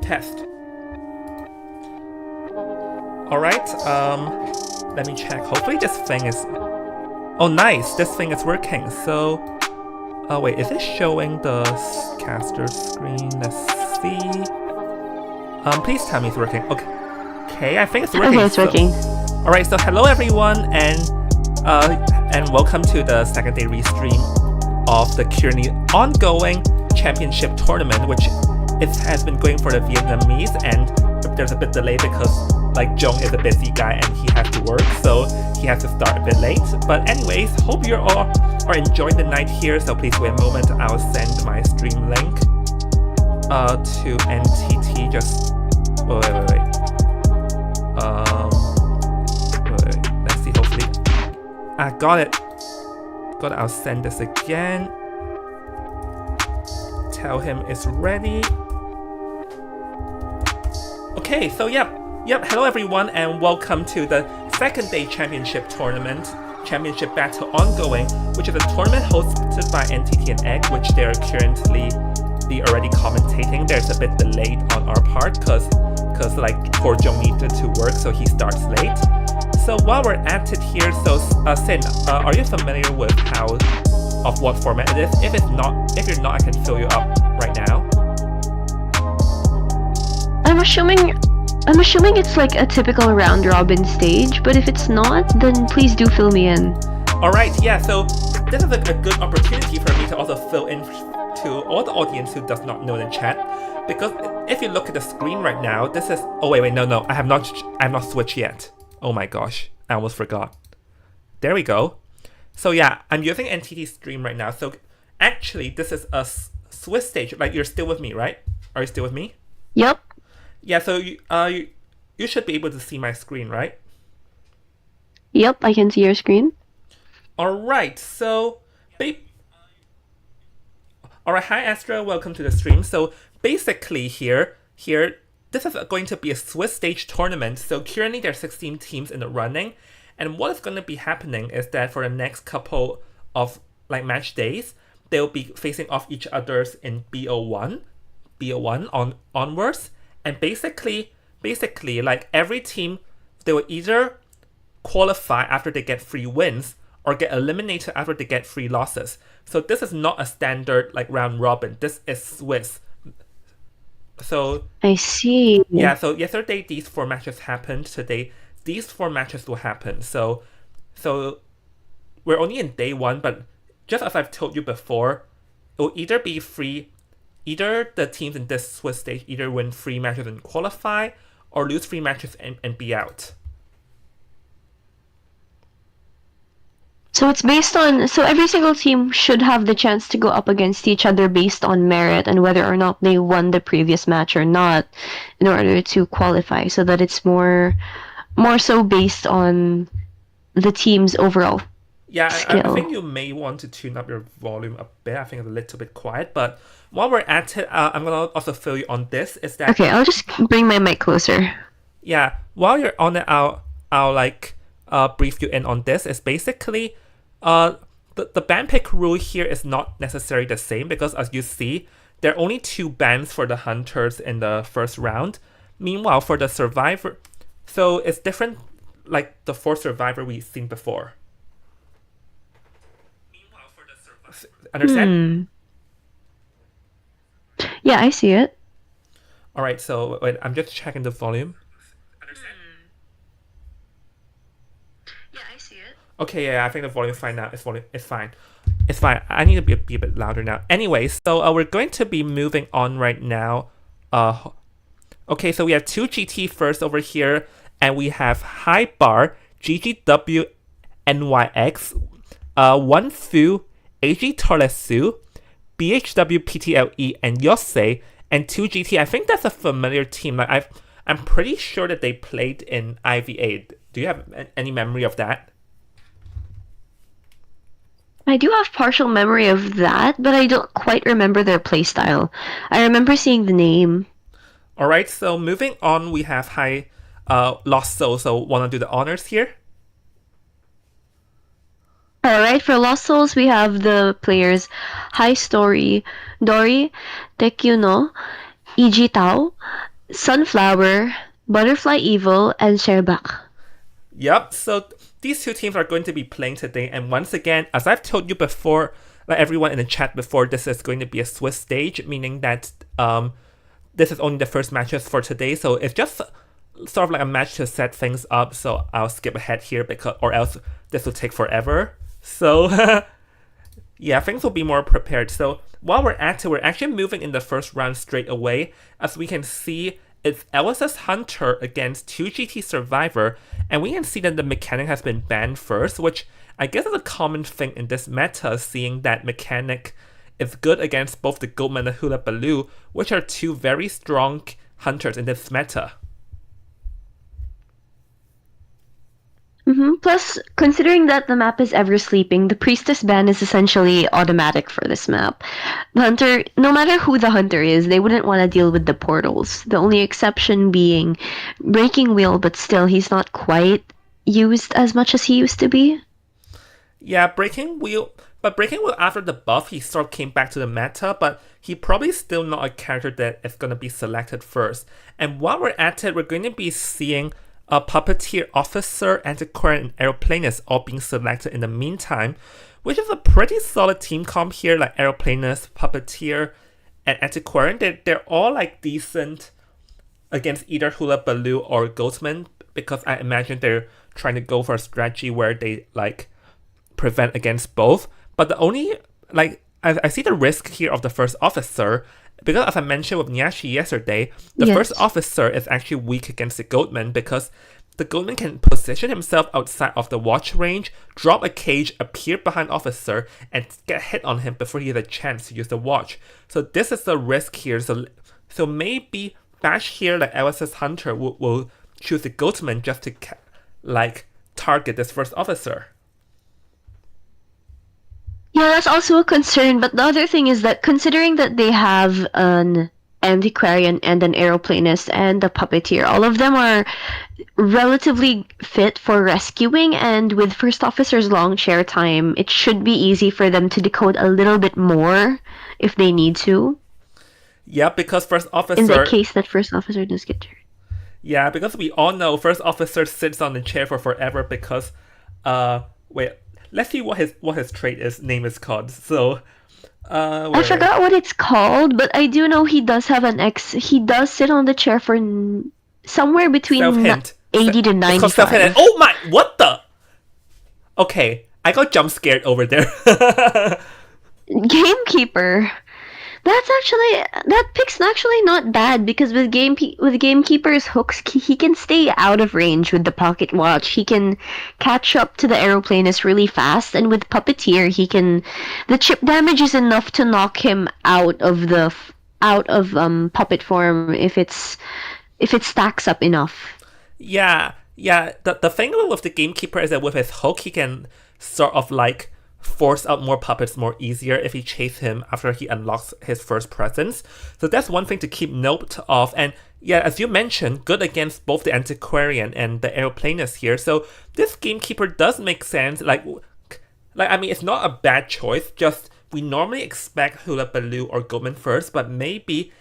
test. Alright, let me check. Hopefully this thing is... Oh, nice! This thing is working, so... Oh, wait, is it showing the caster screen? Let's see... please tell me it's working. Okay, I think it's working. Okay, it's working. Alright, so hello everyone, and welcome to the second day restream of the currently ongoing championship tournament, which has been going for the Vietnamese, and there's a bit delay because like Jong is a busy guy and he has to work, so he has to start a bit late. But anyways, hope you all are enjoying the night here, so please wait a moment. I'll send my stream link to NTT. Just wait. Let's see, hopefully I got it. I'll send this again. Tell him it's ready. Okay, so yep, hello everyone, and welcome to the second day championship battle ongoing, which is a tournament hosted by NTT and Egg, which they're currently already commentating. There's a bit delayed on our part because like poor Jong needed to work, so he starts late. So while we're at it here, so Sin, are you familiar with what format it is? If you're not, I can fill you up right now. I'm assuming it's like a typical round robin stage, but if it's not, then please do fill me in. Alright, yeah, so this is a good opportunity for me to also fill in to all the audience who does not know the chat, because if you look at the screen right now, this is... Oh wait, no, I have not switched yet. Oh my gosh, I almost forgot. There we go. So yeah, I'm using NTT Stream right now, so actually this is a Swiss stage. Like, you're still with me, right? Are you still with me? Yep. Yeah, so you should be able to see my screen, right? Yep, I can see your screen. Alright, so... Alright, hi Astra, welcome to the stream. So basically here, this is going to be a Swiss stage tournament. So currently there are 16 teams in the running. And what is going to be happening is that for the next couple of like match days, they'll be facing off each other's in BO1 onwards. And basically, like every team, they will either qualify after they get 3 wins or get eliminated after they get 3 losses. So this is not a standard like round robin. This is Swiss. So I see. Yeah, so yesterday these 4 matches happened. Today these 4 matches will happen. So we're only in day 1, but just as I've told you before, it will either be free. Either the teams in this Swiss stage either win 3 matches and qualify, or lose 3 matches and be out. So it's based on... So every single team should have the chance to go up against each other based on merit and whether or not they won the previous match or not in order to qualify, so that it's more so based on the team's overall skill. I think you may want to tune up your volume a bit. I think it's a little bit quiet, but while we're at it, I'm going to also fill you on this. Is that... Okay, I'll just bring my mic closer. Yeah, while you're on it, I'll like brief you in on this. Is basically the ban pick rule here is not necessarily the same, because as you see, there are only 2 bans for the hunters in the first round. Meanwhile, for the survivor, so it's different like the 4 survivor we've seen before. Understand? Yeah, I see it. Alright, so wait, I'm just checking the volume. Yeah, I see it. Okay, yeah, I think the volume's fine now. It's fine. It's fine. I need to be a bit louder now. Anyway, so we're going to be moving on right now. Okay, so we have 2 GT first over here, and we have High Bar, GGW, NYX, 1 Fu, AG Torlesu, BHW PTLE, and Yosei, and 2 GT. I think that's a familiar team. Like I'm pretty sure that they played in IVA. Do you have any memory of that? I do have partial memory of that, but I don't quite remember their playstyle. I remember seeing the name. Alright, so moving on, we have Lost Souls. So want to do the honors here? Alright, for Lost Souls, we have the players High Story, Dori, Tekyu no, Iji Tao, Sunflower, Butterfly Evil, and Sherbak. Yep. So these two teams are going to be playing today, and once again, as I've told you before, like everyone in the chat before, this is going to be a Swiss stage, meaning that this is only the first matches for today. So it's just sort of like a match to set things up. So I'll skip ahead here because, or else this will take forever. So yeah, things will be more prepared. So while we're at it, we're actually moving in the first round straight away. As we can see, it's LSS Hunter against 2GT Survivor, and we can see that the mechanic has been banned first, which I guess is a common thing in this meta, seeing that mechanic is good against both the Goldman and the Hula Baloo, which are two very strong hunters in this meta. Plus, considering that the map is ever sleeping, the priestess ban is essentially automatic for this map. The hunter, no matter who the hunter is, they wouldn't want to deal with the portals. The only exception being Breaking Wheel, but still, he's not quite used as much as he used to be. Yeah, Breaking Wheel after the buff, he sort of came back to the meta, but he probably still not a character that is going to be selected first. And while we're at it, we're going to be seeing a Puppeteer, Officer, Antiquarian, and Aeroplanist all being selected in the meantime, which is a pretty solid team comp here, like Aeroplanist, Puppeteer, and Antiquarian. They're all like decent against either Hula Baloo or Goatman, because I imagine they're trying to go for a strategy where they like prevent against both. But the only, like, I see the risk here of the first officer, because as I mentioned with Nyashi yesterday, the first officer is actually weak against the Goatman, because the Goatman can position himself outside of the watch range, drop a cage, appear behind officer, and get hit on him before he has a chance to use the watch. So this is the risk here. So maybe Bash here, like LSS Hunter, will choose the Goatman just to target this first officer. Yeah, that's also a concern. But the other thing is that considering that they have an Antiquarian and an Aeroplanist and a Puppeteer, all of them are relatively fit for rescuing, and with First Officer's long share time, it should be easy for them to decode a little bit more if they need to. Yeah, because First Officer... In the case that First Officer does get turned. Yeah, because we all know First Officer sits on the chair for forever because... wait, let's see what his name is called. So... I forgot what it's called, but I do know he does have he does sit on the chair for somewhere between 80 to 95. Oh my, what the? Okay, I got jump scared over there. Gamekeeper. That pick's actually not bad, because with Gamekeeper's hooks, he can stay out of range with the pocket watch. He can catch up to the Aeroplanist really fast, and with Puppeteer, the chip damage is enough to knock him out of puppet form if it stacks up enough. Yeah. The thing with the Gamekeeper is that with his hook, he can sort of like force out more puppets more easier if he chases him after he unlocks his first presence. So that's one thing to keep note of. And yeah, as you mentioned, good against both the Antiquarian and the Aeroplanist here. So this Gamekeeper does make sense. Like I mean, it's not a bad choice. Just we normally expect Hula Baloo or Goldman first, but maybe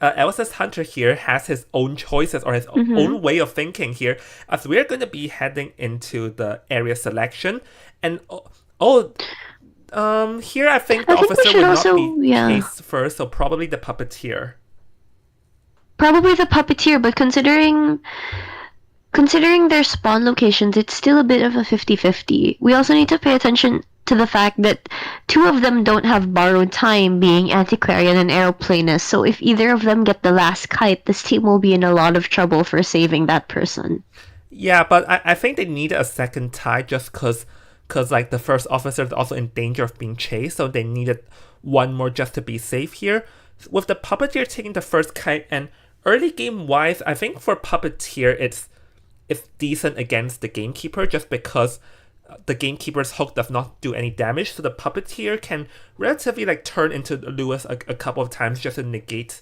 LSS Hunter here has his own choices or his own way of thinking here, as we're going to be heading into the area selection. And here I think the officer will not be chased first, so probably the Puppeteer. Probably the Puppeteer, but considering their spawn locations, it's still a bit of a 50-50. We also need to pay attention to the fact that two of them don't have borrowed time, being Antiquarian and Aeroplanist, so if either of them get the last kite, this team will be in a lot of trouble for saving that person. Yeah, but I think they need a second tie just because like the first officer is also in danger of being chased, so they needed one more just to be safe here. With the Puppeteer taking the first kite, and early game wise, I think for Puppeteer it's decent against the Gamekeeper, just because the Gamekeeper's hook does not do any damage, so the Puppeteer can relatively like turn into Lewis a couple of times just to negate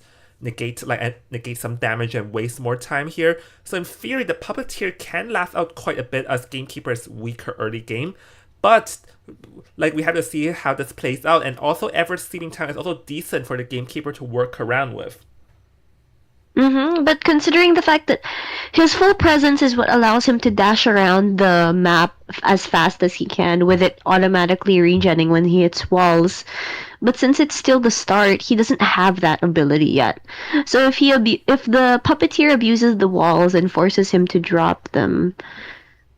some damage and waste more time here. So in theory, the Puppeteer can last out quite a bit as Gamekeeper is weaker early game. But like we have to see how this plays out, and also average sleeping time is also decent for the Gamekeeper to work around with. But considering the fact that his full presence is what allows him to dash around the map as fast as he can, with it automatically regenning when he hits walls. But since it's still the start, he doesn't have that ability yet. So if the puppeteer abuses the walls and forces him to drop them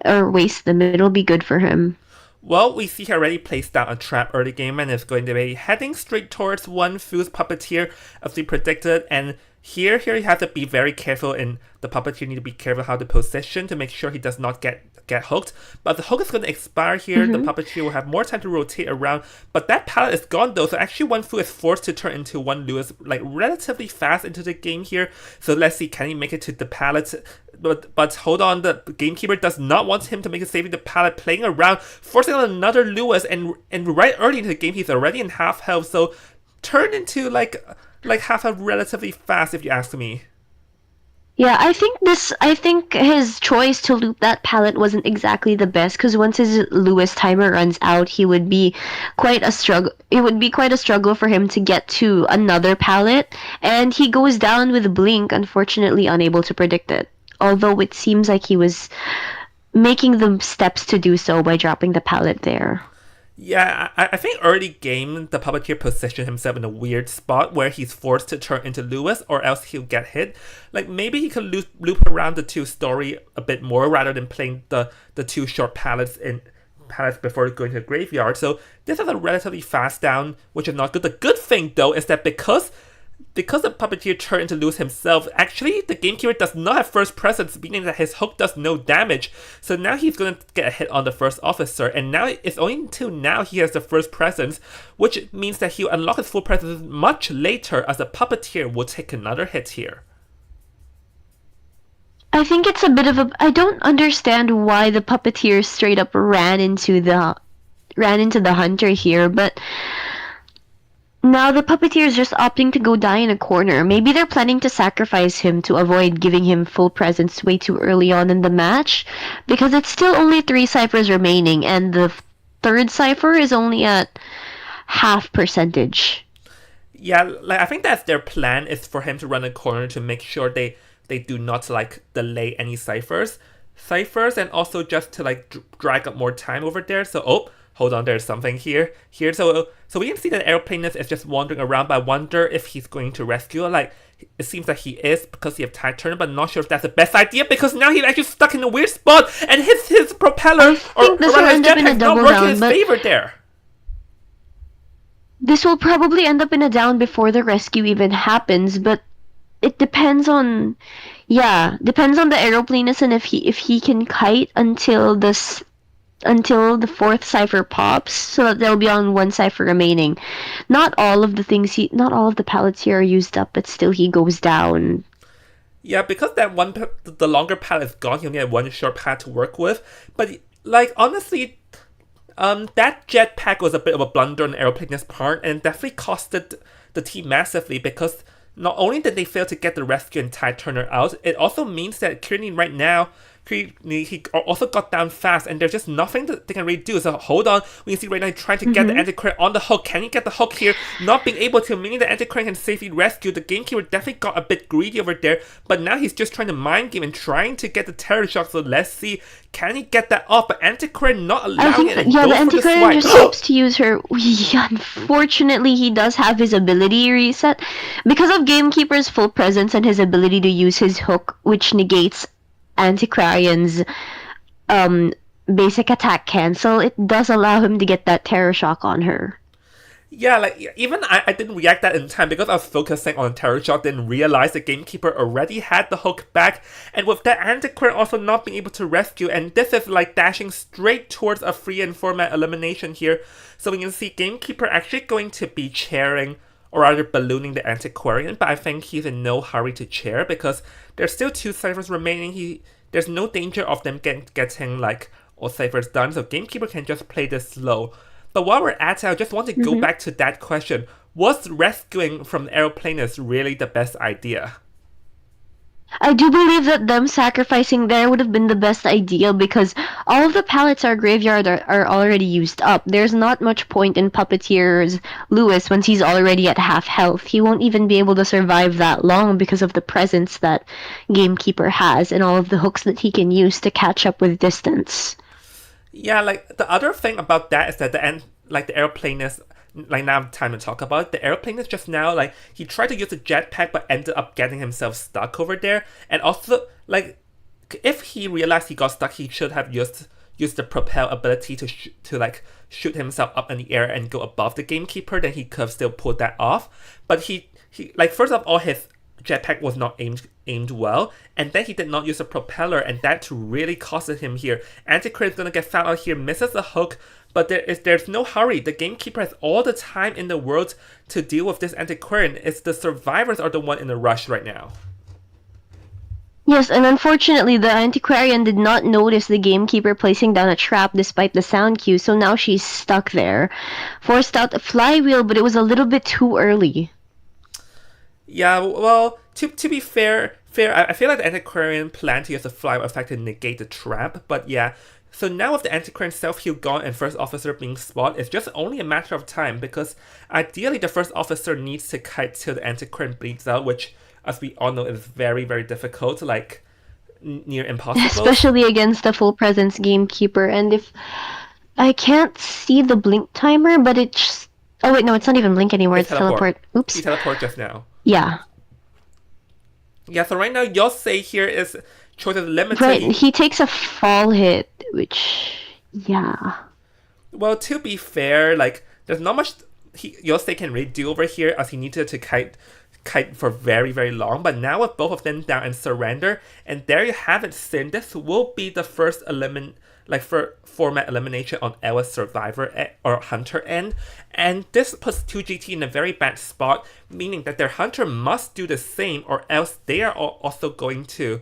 or waste them, it'll be good for him. Well, we see he already placed down a trap early game and is going to be heading straight towards one Fu's Puppeteer as we predicted. And here you have to be very careful, and the Puppeteer need to be careful how to position to make sure he does not get hooked. But the hook is going to expire here. The Puppeteer will have more time to rotate around. But that pallet is gone though, so actually one Fu is forced to turn into one Lewis like relatively fast into the game here. So let's see, can he make it to the pallet? But hold on, the gamekeeper does not want him to make it saving the pallet, playing around, forcing on another Lewis, and right early into the game he's already in half health, so turned into like half health relatively fast if you ask me. Yeah, I think his choice to loop that pallet wasn't exactly the best, because once his Lewis timer runs out, he would be quite a struggle. It would be quite a struggle for him to get to another pallet, and he goes down with Blink, unfortunately unable to predict it. Although it seems like he was making the steps to do so by dropping the pallet there. Yeah, I think early game, the Puppeteer positioned himself in a weird spot where he's forced to turn into Lewis or else he'll get hit. Like, maybe he could loop around the two story a bit more rather than playing the two short pallets before going to the graveyard. So this is a relatively fast down, which is not good. The good thing, though, is that because the Puppeteer turned into Lewis himself, actually the Gamekeeper does not have first presence, meaning that his hook does no damage. So now he's going to get a hit on the first officer, and now it's only until now he has the first presence, which means that he'll unlock his full presence much later, as the Puppeteer will take another hit here. I think it's a bit of a. I don't understand why the Puppeteer straight up ran into the hunter here, but now the Puppeteer is just opting to go die in a corner. Maybe they're planning to sacrifice him to avoid giving him full presence way too early on in the match, because it's still only 3 ciphers remaining, and the third cipher is only at half percentage. Yeah, like I think that's their plan, is for him to run a corner to make sure they do not like delay any ciphers, and also just to like drag up more time over there. So hold on, there's something here. So we can see that Aeroplanist is just wandering around, but I wonder if he's going to rescue. Like, it seems like he is because he have tide turn, but not sure if that's the best idea, because now he's actually stuck in a weird spot and his propeller or rather his jetpack's not working in his favor there. This will probably end up in a down before the rescue even happens, but it depends on the Aeroplanist and if he can kite until the fourth cipher pops, so that they'll be on 1 cipher remaining. Not all of the pallets here are used up, but still he goes down. Yeah, because the longer pallet is gone, he only had one short pallet to work with. But like, honestly, that jetpack was a bit of a blunder on Aeroplanist's part, and definitely costed the team massively, because not only did they fail to get the rescue and tide turner out, it also means that currently right now he also got down fast, and there's just nothing that they can really do. So hold on, we can see right now he's trying to get the Antiquarian on the hook. Can he get the hook here? Not being able to, meaning the Antiquarian can safely rescue. The Gamekeeper definitely got a bit greedy over there, but now he's just trying to mind game and trying to get the Terror Shock. So let's see, can he get that off? But Antiquarian not allowing it. The Antiquarian just hopes to use her. Unfortunately, he does have his ability reset because of Gamekeeper's full presence and his ability to use his hook, which negates Antiquarian's basic attack cancel. It does allow him to get that Terror Shock on her. Yeah, like, even I didn't react that in time because I was focusing on Terror Shock, didn't realize the Gamekeeper already had the hook back, and with that Antiquarian also not being able to rescue, and this is like dashing straight towards a free and format elimination here. So we can see Gamekeeper actually going to be chairing, or rather ballooning the Antiquarian, but I think he's in no hurry to chair because there's still 2 ciphers remaining. There's no danger of them getting like all ciphers done, so Gamekeeper can just play this slow. But while we're at it, I just want to go back to that question. Was rescuing from the Aeroplanist really the best idea? I do believe that them sacrificing there would have been the best idea because all of the pallets our graveyard are already used up. There's not much point in Puppeteer's Lewis once he's already at half health. He won't even be able to survive that long because of the presence that Gamekeeper has and all of the hooks that he can use to catch up with distance. Yeah, like the other thing about that is that the end, like the airplane is like now time to talk about it. The airplane is just now like he tried to use a jetpack but ended up getting himself stuck over there. And also like if he realized he got stuck, he should have used the propel ability to like shoot himself up in the air and go above the gamekeeper. Then he could have still pulled that off. But he like first of all his jetpack was not aimed well, and then he did not use a propeller, and that really costed him here. Antiquarian is gonna get found out here, misses the hook, but there's no hurry. The gamekeeper has all the time in the world to deal with this Antiquarian. It's the survivors are the one in a rush right now. Yes, and unfortunately, the antiquarian did not notice the gamekeeper placing down a trap despite the sound cue, so now she's stuck there. Forced out a flywheel, but it was a little bit too early. Yeah, well, to be fair, I feel like the Antiquarian planned to use the flywheel effect to negate the trap, but yeah. So now with the Antiquarian self-heal gone and First Officer being spot, it's just only a matter of time, because ideally the First Officer needs to kite till the Antiquarian bleeds out, which, as we all know, is very, very difficult, like near impossible. Especially against the full presence gamekeeper, and if I can't see the blink timer, but it's... Oh wait, no, it's not even blink anymore, it's teleport. Oops. He teleported just now. Yeah. Yeah, so right now Yosei here is choices limited. Right, he takes a fall hit, which... yeah. Well, to be fair, like, there's not much Yosei can really do over here, as he needed to kite for very, very long. But now with both of them down and surrender, and there you have it, Sin. This will be the first for format elimination on Ella's Survivor or Hunter end, and this puts 2GT in a very bad spot, meaning that their Hunter must do the same, or else they are also going to,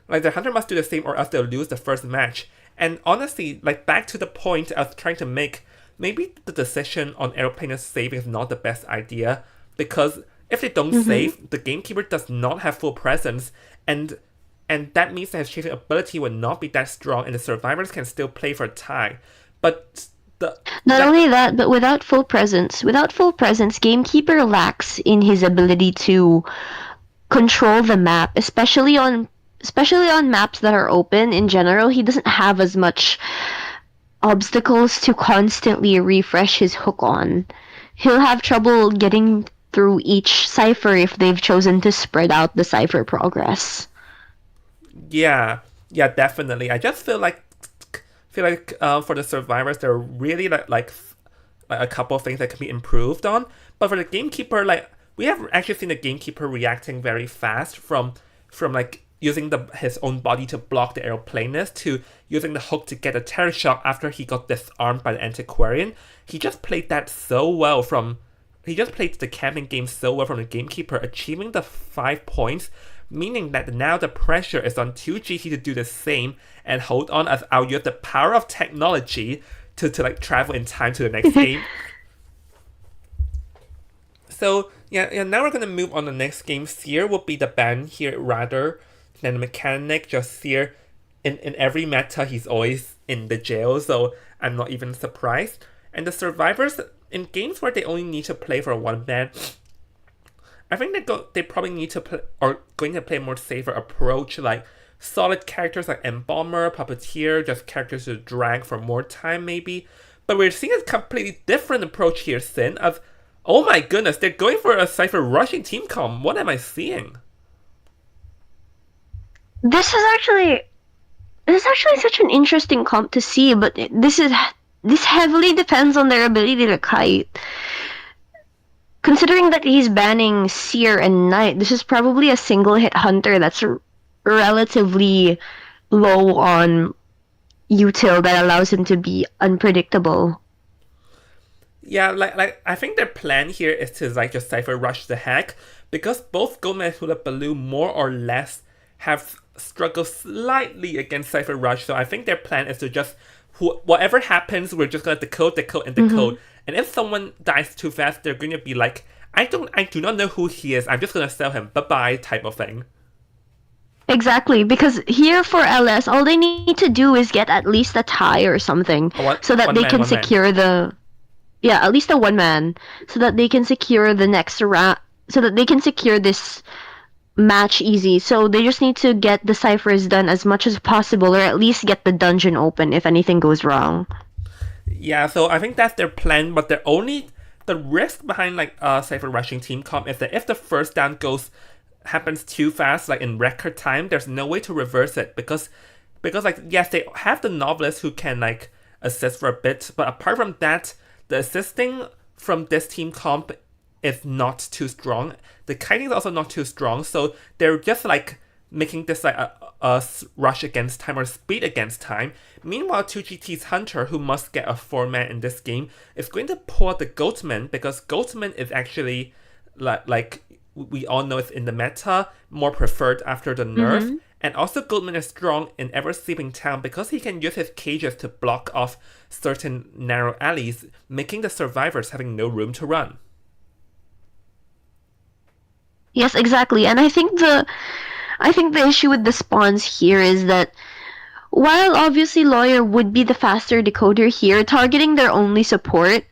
like, their Hunter must do the same, or else they'll lose the first match. And honestly, like, back to the point I was trying to make, maybe the decision on Aeroplaner's saving is not the best idea, because if they don't save, the Gamekeeper does not have full presence, and that means that his chasing ability will not be that strong, and the survivors can still play for a tie. But not only that, but without full presence, Gamekeeper lacks in his ability to control the map, especially on maps that are open. In general, he doesn't have as much obstacles to constantly refresh his hook on. He'll have trouble getting through each cipher if they've chosen to spread out the cipher progress. Yeah, definitely. I just feel like for the survivors, there are really like a couple of things that can be improved on. But for the Gamekeeper, like, we have actually seen the Gamekeeper reacting very fast from like using his own body to block the Aeroplanist to using the hook to get a terror shock after he got disarmed by the Antiquarian. He just played that so well he just played the camping game so well from the Gamekeeper, achieving the 5 points, meaning that now the pressure is on 2GT to do the same and hold on, as I'll use the power of technology to like travel in time to the next game. So yeah, now we're gonna move on to the next game. Seer will be the ban here rather than the mechanic. Just Seer, in every meta, he's always in the jail, so I'm not even surprised. And the survivors, in games where they only need to play for one ban, I think they probably need to play, or going to play a more safer approach, like solid characters like Embomber, Puppeteer, just characters to drag for more time maybe. But we're seeing a completely different approach here, Sin, of, oh my goodness, they're going for a Cypher rushing team comp. What am I seeing? This is actually such an interesting comp to see, but this heavily depends on their ability to kite. Considering that he's banning Seer and Knight, this is probably a single hit Hunter that's relatively low on util that allows him to be unpredictable. Yeah, like I think their plan here is to like just Cypher rush the heck, because both Gomez and Hula Baloo more or less have struggled slightly against Cypher Rush, so I think their plan is to just whatever happens, we're just gonna decode, and decode. And if someone dies too fast, they're gonna be like, I do not know who he is, I'm just gonna sell him, bye-bye, type of thing. Exactly, because here for LS, all they need to do is get at least a tie or something, Oh, one so that one they man, can one man. secure the yeah, at least a one man, so that they can secure the next round, so that they can secure this match easy. So they just need to get the ciphers done as much as possible, or at least get the dungeon open if anything goes wrong. Yeah, so I think that's their plan, but the risk behind like Cypher rushing team comp is that if the first down goes happens too fast, like in record time, there's no way to reverse it because like yes, they have the novelist who can like assist for a bit, but apart from that, the assisting from this team comp is not too strong. The kiting is also not too strong, so they're just like making this like a rush against time or speed against time. Meanwhile, 2GT's Hunter, who must get a 4-man in this game, is going to pull out the Goatman because Goatman is actually like we all know it's in the meta, more preferred after the nerf. Mm-hmm. And also Goldman is strong in Ever Sleeping Town because he can use his cages to block off certain narrow alleys, making the survivors having no room to run. Yes, exactly. And I think the issue with the spawns here is that while obviously Lawyer would be the faster decoder here, targeting their only support,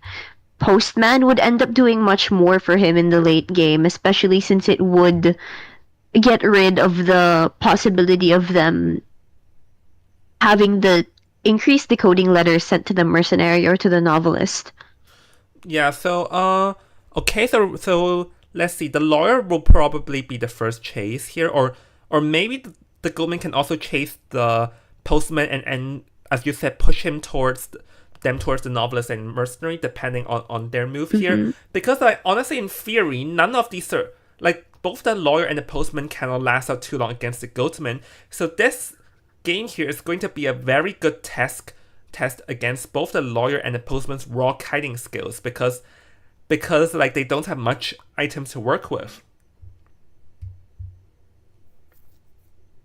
Postman would end up doing much more for him in the late game, especially since it would get rid of the possibility of them having the increased decoding letters sent to the mercenary or to the novelist. Yeah, so okay, so let's see. The lawyer will probably be the first chase here, or maybe the Goldman can also chase the postman and as you said, push him towards them towards the novelist and mercenary, depending on their move here. Mm-hmm. Because like honestly, in theory, none of these are like both the lawyer and the postman cannot last out too long against the Goatman. So this game here is going to be a very good test against both the lawyer and the postman's raw kiting skills because like they don't have much items to work with.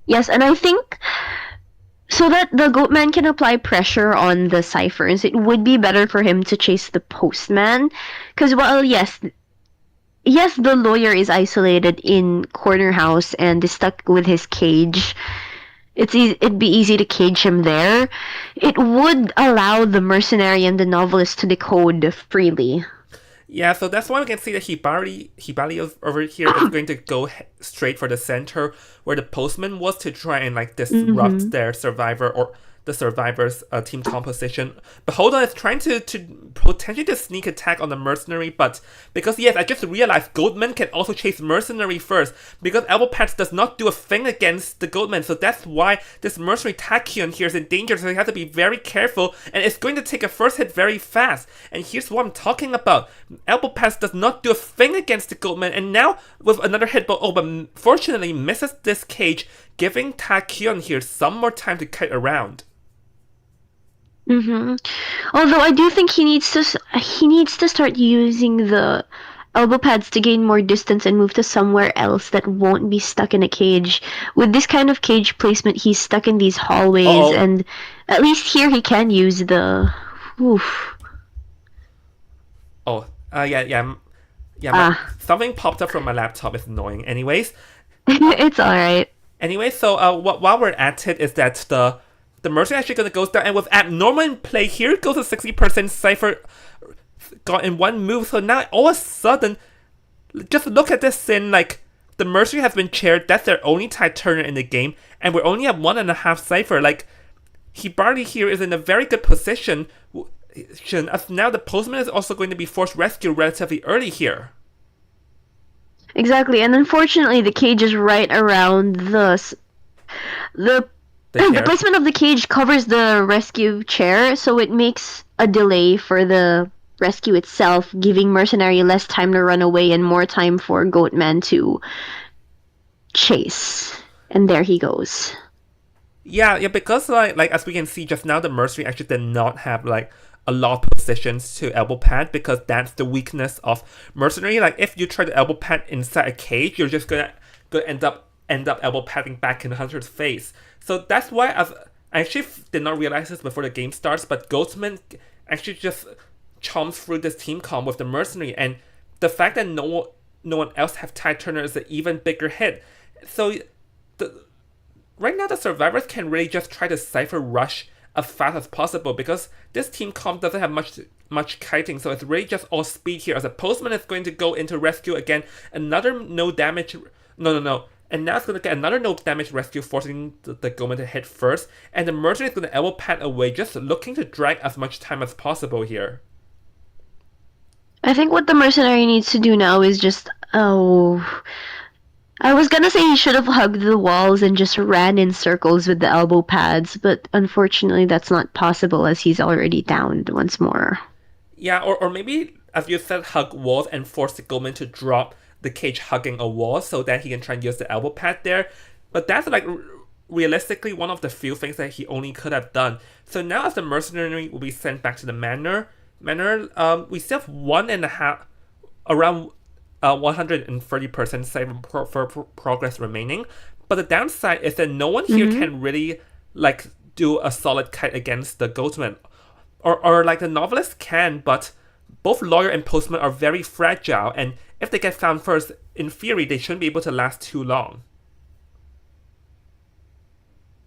Yes, and I think so that the Goatman can apply pressure on the ciphers, it would be better for him to chase the postman. Because while yes, the lawyer is isolated in corner house and is stuck with his cage. It'd be easy to cage him there. It would allow the mercenary and the novelist to decode freely. Yeah, so that's why we can see that Hibari over here is going to go straight for the center where the postman was to try and like disrupt Mm-hmm. their survivor or the survivors team composition. But hold on, it's trying to potentially to sneak attack on the mercenary, but because yes, I just realized Goldman can also chase mercenary first because Elbow Patch does not do a thing against the Goldman, so that's why this mercenary Tachyon here is in danger, so you have to be very careful and it's going to take a first hit very fast. And here's what I'm talking about. Elbow Patch does not do a thing against the Goldman, and now with another hit, but fortunately misses this cage, giving Tachyon here some more time to kite around. Mm-hmm. Although I do think he needs to start using the elbow pads to gain more distance and move to somewhere else that won't be stuck in a cage. With this kind of cage placement, he's stuck in these hallways, Uh-oh. and at least here he can use the. Oof. Oh, yeah. Ah, Something popped up from my laptop. It's annoying. it's alright. So while we're at it, is that the mercenary actually gonna go down, and with abnormal in play, here goes a 60% cipher got in one move. So now all of a sudden, just look at this sin. Like the mercenary has been chaired. That's their only tide turner in the game, and we're only at 1.5 cipher. Like Hibari here is in a very good position. As now the postman is also going to be forced rescue relatively early here. Exactly, and unfortunately, the cage is right around the The the chair. placement of the cage covers the rescue chair, so it makes a delay for the rescue itself, giving Mercenary less time to run away and more time for Goatman to chase. And there he goes. Yeah, because like as we can see just now, the mercenary actually did not have like a lot of positions to elbow pad because that's the weakness of mercenary. Like if you try to elbow pad inside a cage, you're just gonna end up elbow padding back in the hunter's face. So that's why I actually did not realize this before the game starts, but Ghostman actually just chomps through this team comp with the mercenary, and the fact that no one else have Tide Turner is an even bigger hit. So the right now the survivors can really just try to cipher rush as fast as possible because this team comp doesn't have much kiting, so it's really just all speed here. As a postman is going to go into rescue again, another no damage. No. And now it's going to get another no damage rescue, forcing the Goman to hit first. And the mercenary is going to elbow pad away, just looking to drag as much time as possible here. I think what the mercenary needs to do now is just I was gonna say he should have hugged the walls and just ran in circles with the elbow pads, but unfortunately that's not possible as he's already downed once more. Yeah, or maybe, as you said, hug walls and force the Goman to drop the cage hugging a wall so that he can try and use the elbow pad there. But that's like realistically one of the few things that he only could have done. So now as the mercenary will be sent back to the manor, we still have around 130% save progress remaining. But the downside is that no one here can really like do a solid kite against the Ghostman. Or like the novelist can, but both lawyer and postman are very fragile, and if they get found first, in theory, they shouldn't be able to last too long.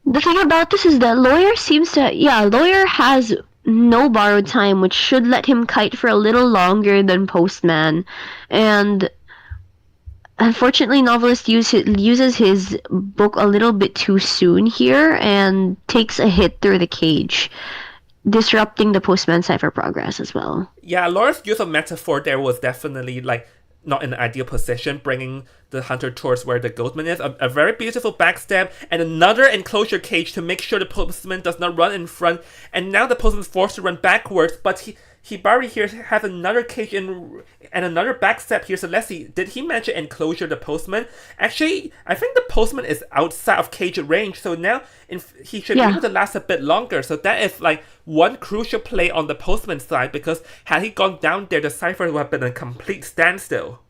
The thing about this is that lawyer has no borrowed time, which should let him kite for a little longer than postman, and unfortunately novelist uses his book a little bit too soon here and takes a hit through the cage, disrupting the postman cipher progress as well. Yeah, Laura's use of metaphor there was definitely like not in the ideal position, bringing the hunter towards where the Ghostman is. A very beautiful backstab and another enclosure cage to make sure the postman does not run in front. And now the postman's forced to run backwards, but Hibari here has another cage and another backstab here. So let's see, did he manage to enclosure the postman? Actually, I think the postman is outside of cage range, so now he should be able to last a bit longer. So that is like one crucial play on the postman side, because had he gone down there, the cipher would have been a complete standstill.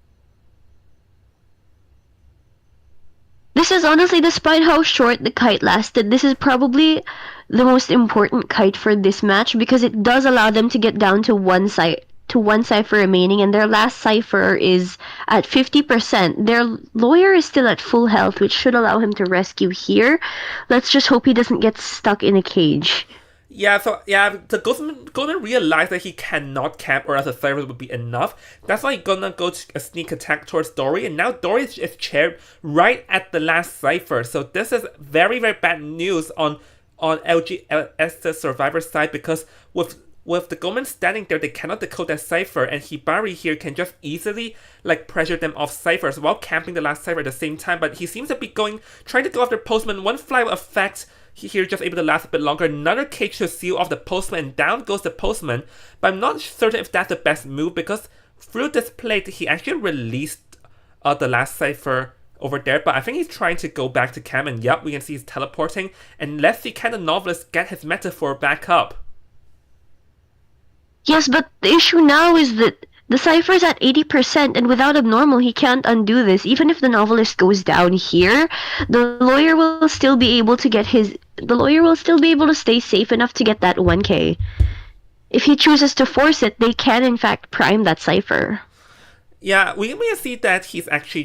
This is honestly, despite how short the kite lasted, this is probably the most important kite for this match because it does allow them to get down to one cipher remaining, and their last cipher is at 50%. Their lawyer is still at full health, which should allow him to rescue here. Let's just hope he doesn't get stuck in a cage. The gonna realize that he cannot camp or else the cipher would be enough. That's why he's gonna go to a sneak attack towards Dory, and now Dory is chaired right at the last cipher. So this is very, very bad news on LGS survivor side, because with the Goman standing there, they cannot decode that cipher, and Hibari here can just easily like pressure them off ciphers while camping the last cipher at the same time. But he seems to be trying to go after Postman. One fly will affect here, just able to last a bit longer. Another cage to seal off the postman, and down goes the postman. But I'm not certain if that's the best move, because through this play, he actually released the last cipher over there. But I think he's trying to go back to camp, and yep, we can see he's teleporting. And let's see, can the novelist get his metaphor back up? Yes, but the issue now is that the cipher's at 80%, and without abnormal, he can't undo this. Even if the novelist goes down here, the lawyer will still be able to stay safe enough to get that 1k. If he chooses to force it, they can in fact prime that cipher. Yeah, we may see that he's actually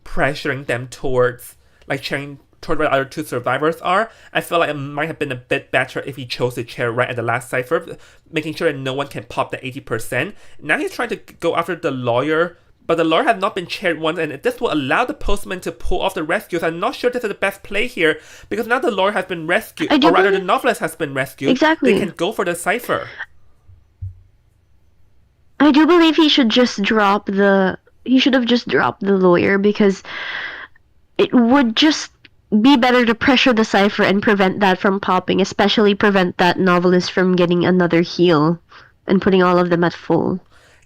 pressuring them towards where the other two survivors are. I feel like it might have been a bit better if he chose the chair right at the last cipher, making sure that no one can pop the 80%. Now he's trying to go after the lawyer, but the lawyer has not been chaired once, and this will allow the postman to pull off the rescues. I'm not sure this is the best play here, because now the lawyer has been rescued, or rather the novelist has been rescued. Exactly. They can go for the cipher. I do believe he should have just dropped the lawyer, because it would just be better to pressure the cipher and prevent that from popping, especially prevent that novelist from getting another heal and putting all of them at full.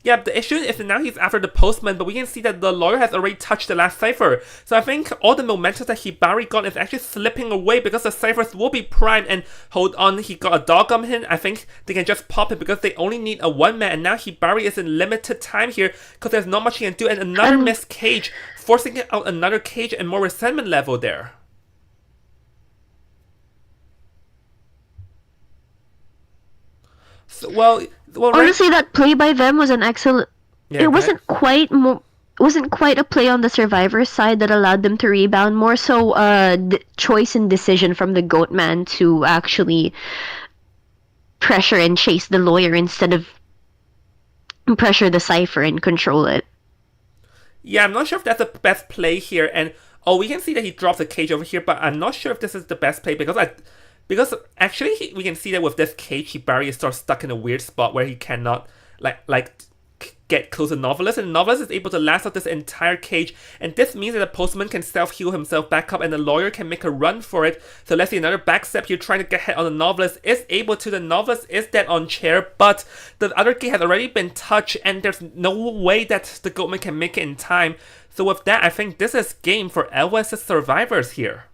Yeah, the issue is that now he's after the postman, but we can see that the lawyer has already touched the last cipher. So I think all the momentum that Hibari got is actually slipping away, because the ciphers will be primed, and hold on, he got a dog on him. I think they can just pop it because they only need a one man, and now Hibari is in limited time here because there's not much he can do, and another missed cage, forcing out another cage and more resentment level there. So, well, honestly, that play by them was an excellent. Yeah, it wasn't quite wasn't quite a play on the survivor side that allowed them to rebound. More so, choice and decision from the goat man to actually pressure and chase the lawyer instead of pressure the cipher and control it. Yeah, I'm not sure if that's the best play here. And oh, we can see that he drops a cage over here, but I'm not sure if this is the best play because actually we can see that with this cage, he barely is sort of stuck in a weird spot where he cannot get close to Novelist, and Novelist is able to last out this entire cage, and this means that the postman can self-heal himself back up, and the lawyer can make a run for it. So let's see, another backstep here, trying to get hit on the Novelist, is able to. The Novelist is dead on chair, but the other gate has already been touched, and there's no way that the Goatman can make it in time. So with that, I think this is game for LS's survivors here.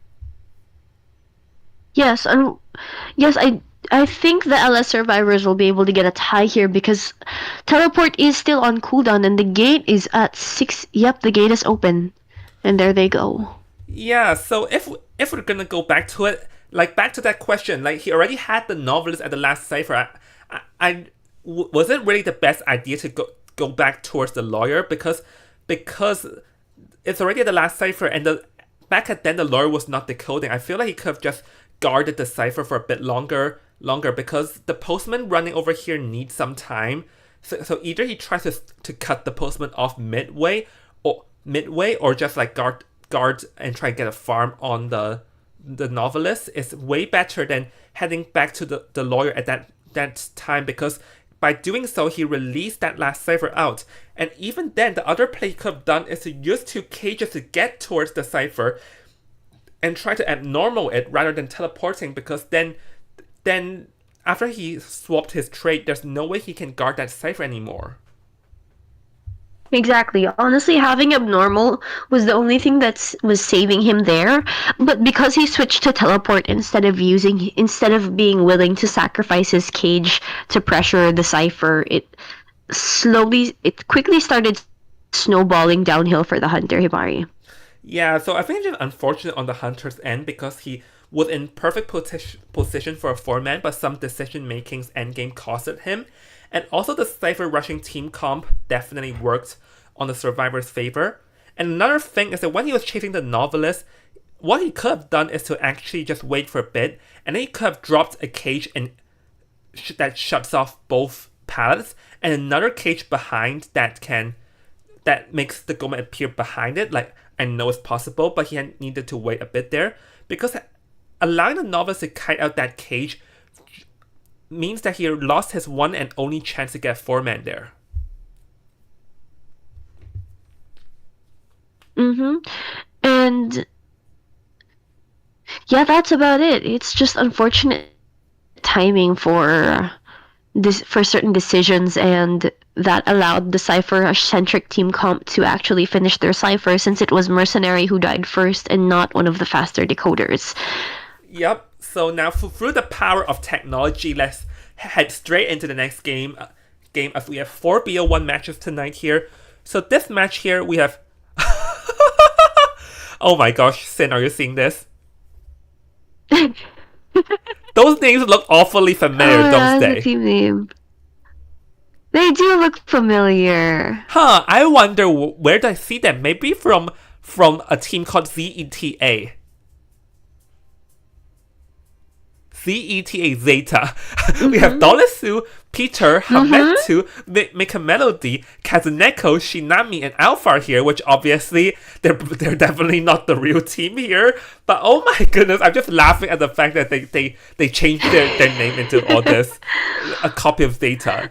Yes, and yes, I think the LS survivors will be able to get a tie here because teleport is still on cooldown and the gate is at 6. Yep, the gate is open. And there they go. Yeah, so if we're gonna go back to it, like back to that question, like he already had the Novelist at the last cipher. Was it really the best idea to go back towards the lawyer because it's already at the last cipher, and the back at then the lawyer was not decoding. I feel like he could have just guarded the cipher for a bit longer because the postman running over here needs some time. So either he tries to cut the postman off midway or just like guard and try and get a farm on the novelist is way better than heading back to the lawyer at that time, because by doing so he released that last cipher out. And even then, the other play he could have done is to use 2 cages to get towards the cipher and try to abnormal it rather than teleporting, because then after he swapped his trait, there's no way he can guard that cipher anymore. Exactly. Honestly, having abnormal was the only thing that was saving him there. But because he switched to teleport instead of being willing to sacrifice his cage to pressure the cipher, it quickly started snowballing downhill for the hunter Hibari. Yeah, so I think it's just unfortunate on the Hunter's end because he was in perfect position for a 4-man, but some decision makings endgame costed him. And also the Cypher rushing team comp definitely worked on the Survivor's favor. And another thing is that when he was chasing the Novelist, what he could have done is to actually just wait for a bit, and then he could have dropped a cage that shuts off both pallets, and another cage behind that makes the Goma appear behind it. Like, I know it's possible, but he had needed to wait a bit there, because allowing the novice to kite out that cage means that he lost his one and only chance to get 4-man there. Mm-hmm. And yeah, that's about it. It's just unfortunate timing for certain decisions, and that allowed the Cypher-centric team comp to actually finish their Cypher, since it was Mercenary who died first and not one of the faster decoders. Yep, so now through the power of technology, let's head straight into the next game as we have 4 BO1 matches tonight here. So this match here, we have... Oh my gosh, Sin, are you seeing this? Those names look awfully familiar, don't they? The team name. They do look familiar. Huh, I wonder where did I see them? Maybe from a team called ZETA. ZETA Zeta. We have Dolisu, Peter, Hametu, Mikamelody, Kazuneko, Shinami, and Alphar here, which obviously they're definitely not the real team here. But oh my goodness, I'm just laughing at the fact that they changed their name into all this. A copy of Zeta.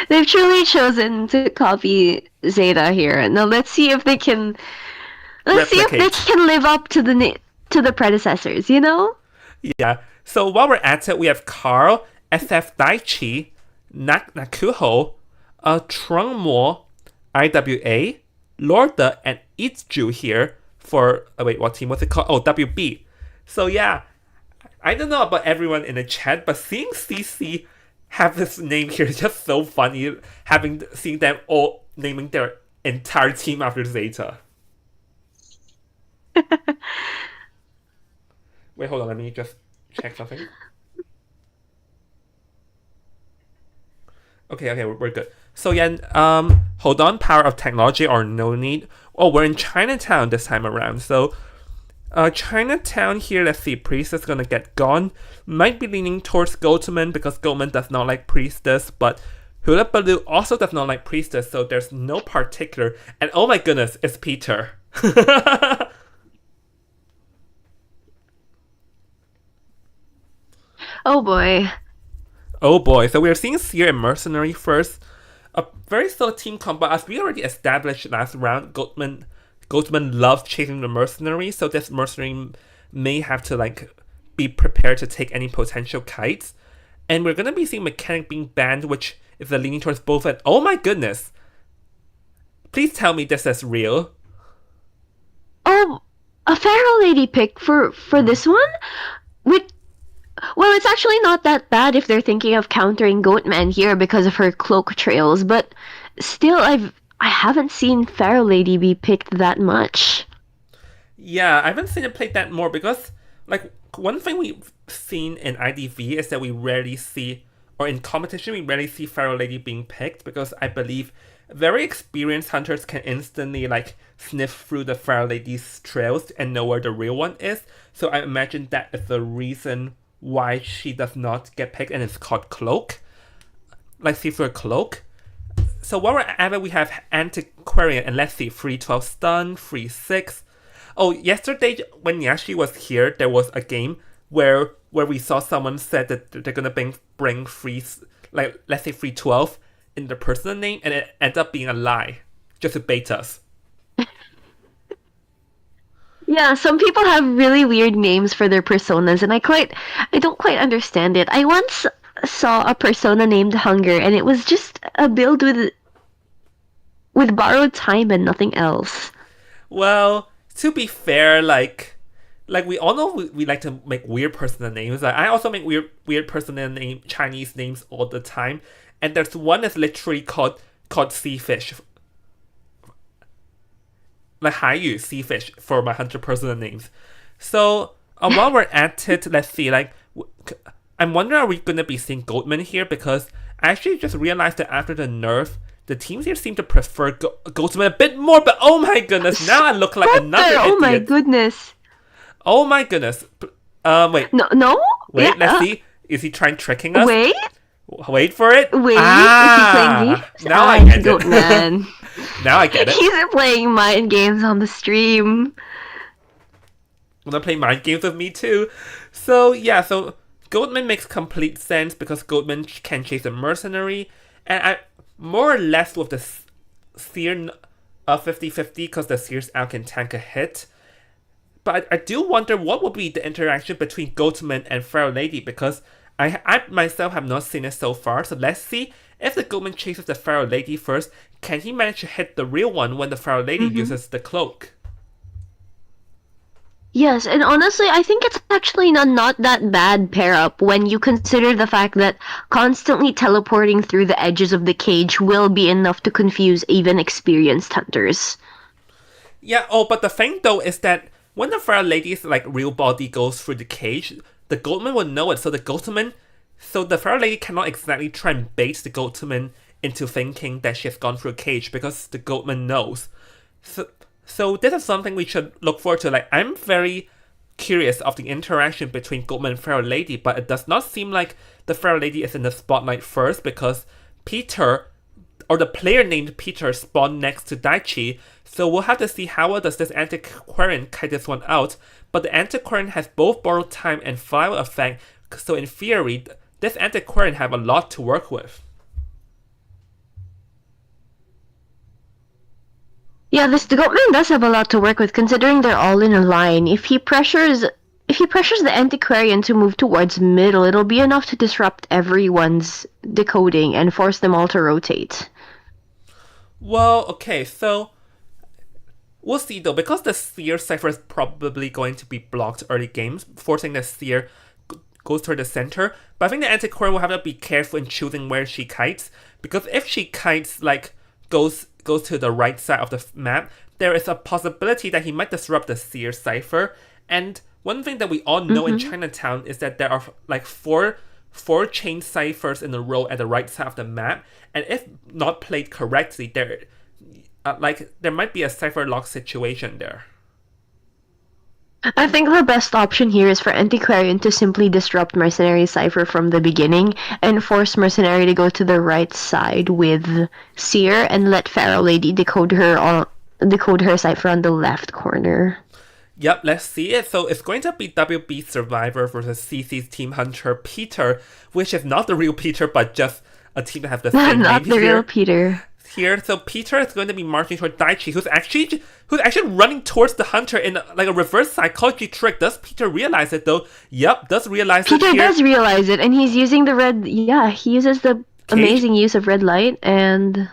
They've truly chosen to copy Zeta here. Now let's see if they can see if they can live up to the predecessors, you know? Yeah. So while we're at it, we have Carl, SF Daichi, Nakuho, Trungmo, IWA, Lorda, and Itju here for... Oh wait, what team was it called? Oh, WB. So yeah, I don't know about everyone in the chat, but seeing CC have this name here is just so funny, seeing them all naming their entire team after Zeta. Wait, hold on, let me just check something. Okay, we're good. So yeah, hold on, power of technology or no need. Oh, we're in Chinatown this time around. So Chinatown here, let's see, Priestess gonna get gone. Might be leaning towards Goldman because Goldman does not like Priestess, but Hula Baloo also does not like Priestess, so there's no particular. And oh my goodness, it's Peter. Oh boy. Oh boy, so we're seeing Seer and Mercenary first. A very solid team combo. As we already established last round, Goldman loves chasing the Mercenary, so this Mercenary may have to like be prepared to take any potential kites. And we're gonna be seeing Mechanic being banned, which is leaning towards both. And oh my goodness! Please tell me this is real. Oh, a Pharaoh Lady pick for this one? With Well, it's actually not that bad if they're thinking of countering Goatman here because of her cloak trails, but still I haven't seen Pharaoh Lady be picked that much. Yeah, I haven't seen it played that more because, like, one thing we've seen in IDV is that we rarely see, or in competition, we rarely see Pharaoh Lady being picked because I believe very experienced hunters can instantly, like, sniff through the Pharaoh Lady's trails and know where the real one is. So I imagine that is the reason why she does not get picked, and it's called Cloak. Like, see through a cloak. So while we're at it, we have Antiquarian, and let's see, 312 stun, 3-6. Oh, yesterday when Yashi was here, there was a game where we saw someone said that they're gonna bring free, like, let's say 312 in the personal name, and it ended up being a lie, just to bait us. Yeah, some people have really weird names for their personas, and I don't quite understand it. I once saw a persona named Hunger, and it was just a build with borrowed time and nothing else. Well, to be fair, like we all know we like to make weird personal names. Like, I also make weird personal name Chinese names all the time, and there's one that's literally called Sea Fish, like 海语 Sea Fish for my 100 personal names. So while we're at it, let's see. Like, I'm wondering, are we gonna be seeing Goldman here? Because I actually just realized that after the nerf, the teams here seem to prefer Goldman a bit more. But oh my goodness, now I look like another idiot. Oh my goodness. Oh my goodness. Wait. No? Wait, Yeah, let's see. Is he trying tricking us? Wait. Wait for it. Wait, ah, is he playing games? Now I get Goat it. man. Now I get it. He's playing mind games on the stream. Wanna play mind games with me too? So yeah, so Goldman makes complete sense because Goldman can chase a mercenary, and I more or less with the Seer 50-50 because the Seer's out can tank a hit. But I do wonder what would be the interaction between Goatman and Pharaoh Lady because I myself have not seen it so far. So let's see if the Goatman chases the Pharaoh Lady first. Can he manage to hit the real one when the Pharaoh Lady uses the cloak? Yes, and honestly, I think it's actually not that bad pair up when you consider the fact that constantly teleporting through the edges of the cage will be enough to confuse even experienced hunters. Yeah, oh, but the thing though is that when the Pharaoh Lady's like real body goes through the cage, the Goatman will know it. So the Pharaoh Lady cannot exactly try and bait the Goatman into thinking that she has gone through a cage because the Goatman knows. So this is something we should look forward to. Like, I'm very curious of the interaction between Goatman and Pharaoh Lady, but it does not seem like the Pharaoh Lady is in the spotlight first because Peter, or the player named Peter, spawned next to Daichi. So we'll have to see how well does this Antiquarian kite this one out. But the Antiquarian has both borrowed time and file effect, so in theory, this Antiquarian have a lot to work with. Yeah, the Goatman does have a lot to work with considering they're all in a line. If he pressures the Antiquarian to move towards middle, it'll be enough to disrupt everyone's decoding and force them all to rotate. Well, okay, so we'll see though, because the Seer cipher is probably going to be blocked early games, forcing the Seer goes toward the center. But I think the Antiquarian will have to be careful in choosing where she kites, because if she kites, like, goes to the right side of the map, there is a possibility that he might disrupt the Seer cipher. And one thing that we all know in Chinatown is that there are like four 4 chain ciphers in a row at the right side of the map, and if not played correctly, there might be a cipher lock situation there. I think the best option here is for Antiquarian to simply disrupt Mercenary Cipher from the beginning and force Mercenary to go to the right side with Seer and let Pharaoh Lady decode her cipher on the left corner. Yep, let's see it. So it's going to be WB Survivor versus CC's Team Hunter Peter, which is not the real Peter, but just a team that have the same Not name the here. real Peter. Here, so Peter is going to be marching toward Daichi, who's actually running towards the hunter in like a reverse psychology trick. Does Peter realize it though? Yep, does realize it. Peter here. does realize it, and he's using the red. Yeah, he uses the amazing use of red light and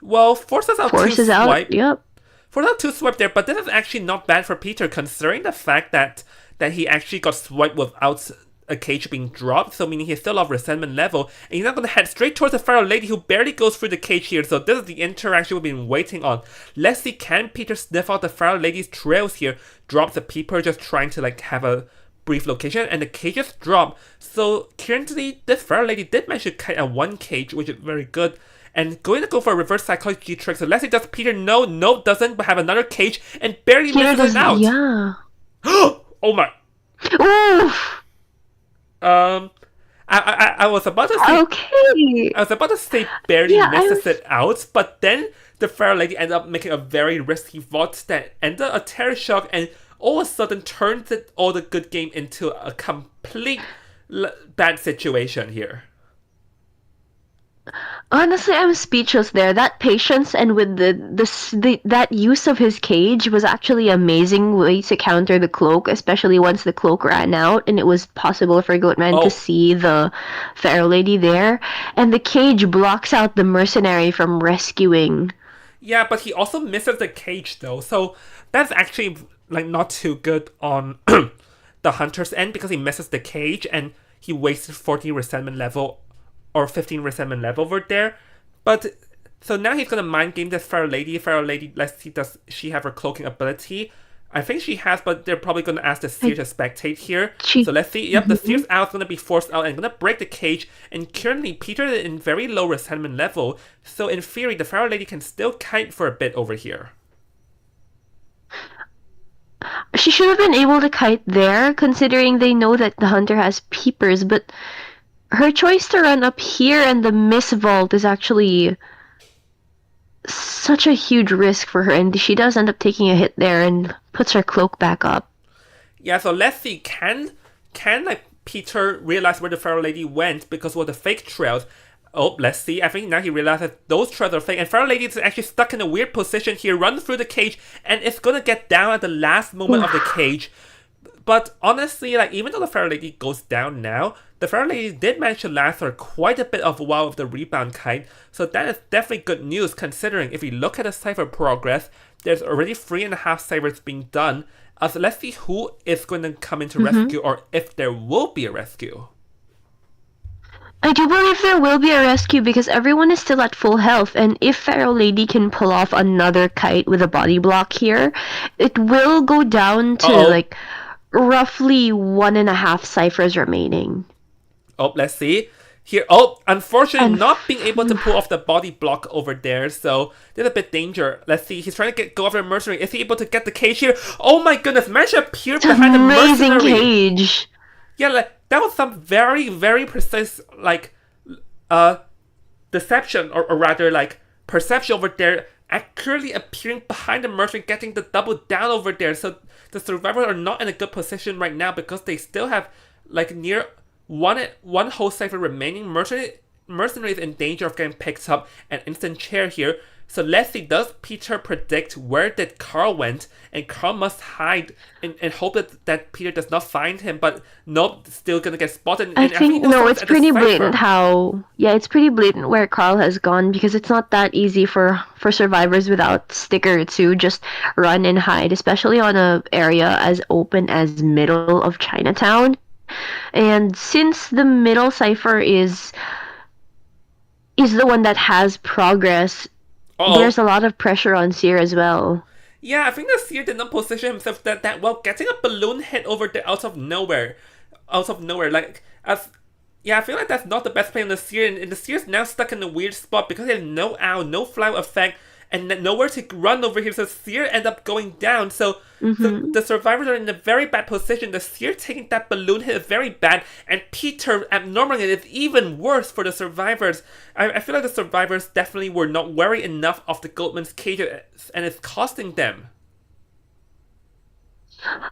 forces out to swipe. Yep. Forces out to swipe there, but this is actually not bad for Peter, considering the fact that he actually got swiped without a cage being dropped, so meaning he's still off resentment level, and he's not going to head straight towards the Pharaoh Lady who barely goes through the cage here, so this is the interaction we've been waiting on. Let's see, can Peter sniff out the Pharaoh Lady's trails here? Drops the Peeper, just trying to like have a brief location, and the cages drop, so currently this Pharaoh Lady did manage to kite at 1 cage, which is very good. And going to go for a reverse psychology trick, so let's see, does Peter no, doesn't, but have another cage, and barely misses it out. Yeah. Oh my. Oof. I was about to say. Okay. I was about to say barely misses it out, but then the Pharaoh Lady ended up making a very risky vault that ended a terror shock, and all of a sudden turns all the good game into a complete bad situation here. Honestly, I'm speechless there. That patience and with that use of his cage was actually an amazing way to counter the cloak, especially once the cloak ran out and it was possible for Goatman to see the Pharaoh Lady there. And the cage blocks out the mercenary from rescuing. Yeah, but he also misses the cage though, so that's actually like not too good on the hunter's end because he misses the cage and he wasted 40 resentment level or 15 resentment level over there. But so now he's gonna mind game this Pharaoh Lady. Pharaoh Lady, let's see, does she have her cloaking ability? I think she has, but they're probably gonna ask the Seer to spectate here. So let's see. Yep, the Seer's out, gonna be forced out and gonna break the cage. And currently Peter is in very low resentment level. So in theory, the Pharaoh Lady can still kite for a bit over here. She should have been able to kite there, considering they know that the hunter has peepers, but her choice to run up here and the miss vault is actually such a huge risk for her, and she does end up taking a hit there and puts her cloak back up. Yeah, so let's see, can like Peter realize where the Pharaoh Lady went because of the fake trails? Oh, let's see. I think now he realizes those trails are fake, and Pharaoh Lady is actually stuck in a weird position here, runs through the cage, and it's gonna get down at the last moment of the cage. But honestly, like even though the Pharaoh Lady goes down now, the Pharaoh Lady did manage to last for quite a bit of a while with the rebound kite, so that is definitely good news considering if we look at the cipher progress, there's already 3.5 ciphers being done. So let's see who is going to come into rescue or if there will be a rescue. I do believe there will be a rescue because everyone is still at full health, and if Pharaoh Lady can pull off another kite with a body block here, it will go down to like roughly 1.5 ciphers remaining. Oh, let's see. Here, unfortunately not being able to pull off the body block over there, so there's a bit danger. Let's see, he's trying to go after a mercenary. Is he able to get the cage here? Oh my goodness, managed to appear behind the mercenary. Amazing cage. Yeah, like, that was some very, very precise, like, deception, or rather, like, perception over there, accurately appearing behind the mercenary, getting the double down over there, so the survivors are not in a good position right now because they still have, like, near one whole cipher remaining. Mercenary is in danger of getting picked up, and instant chair here. So let's see, does Peter predict where did Carl went? And Carl must hide and hope that Peter does not find him, but nope, still gonna get spotted. I think no, it's pretty blatant it's pretty blatant where Carl has gone, because it's not that easy for survivors without sticker to just run and hide, especially on a area as open as middle of Chinatown. And since the middle cipher is the one that has progress, there's a lot of pressure on Seer as well. Yeah, I think the Seer did not position himself that well, getting a balloon hit over there out of nowhere, like as Yeah, I feel like that's not the best play on the Seer, and the Seer's now stuck in a weird spot because he has no owl, no flower effect, and nowhere to run over here, so Seer end up going down. So Mm-hmm. the survivors are in a very bad position. The Seer taking that balloon hit is very bad, and Peter abnormally is even worse for the survivors. I feel like the survivors definitely were not wary enough of the Goldman's cage, and it's costing them.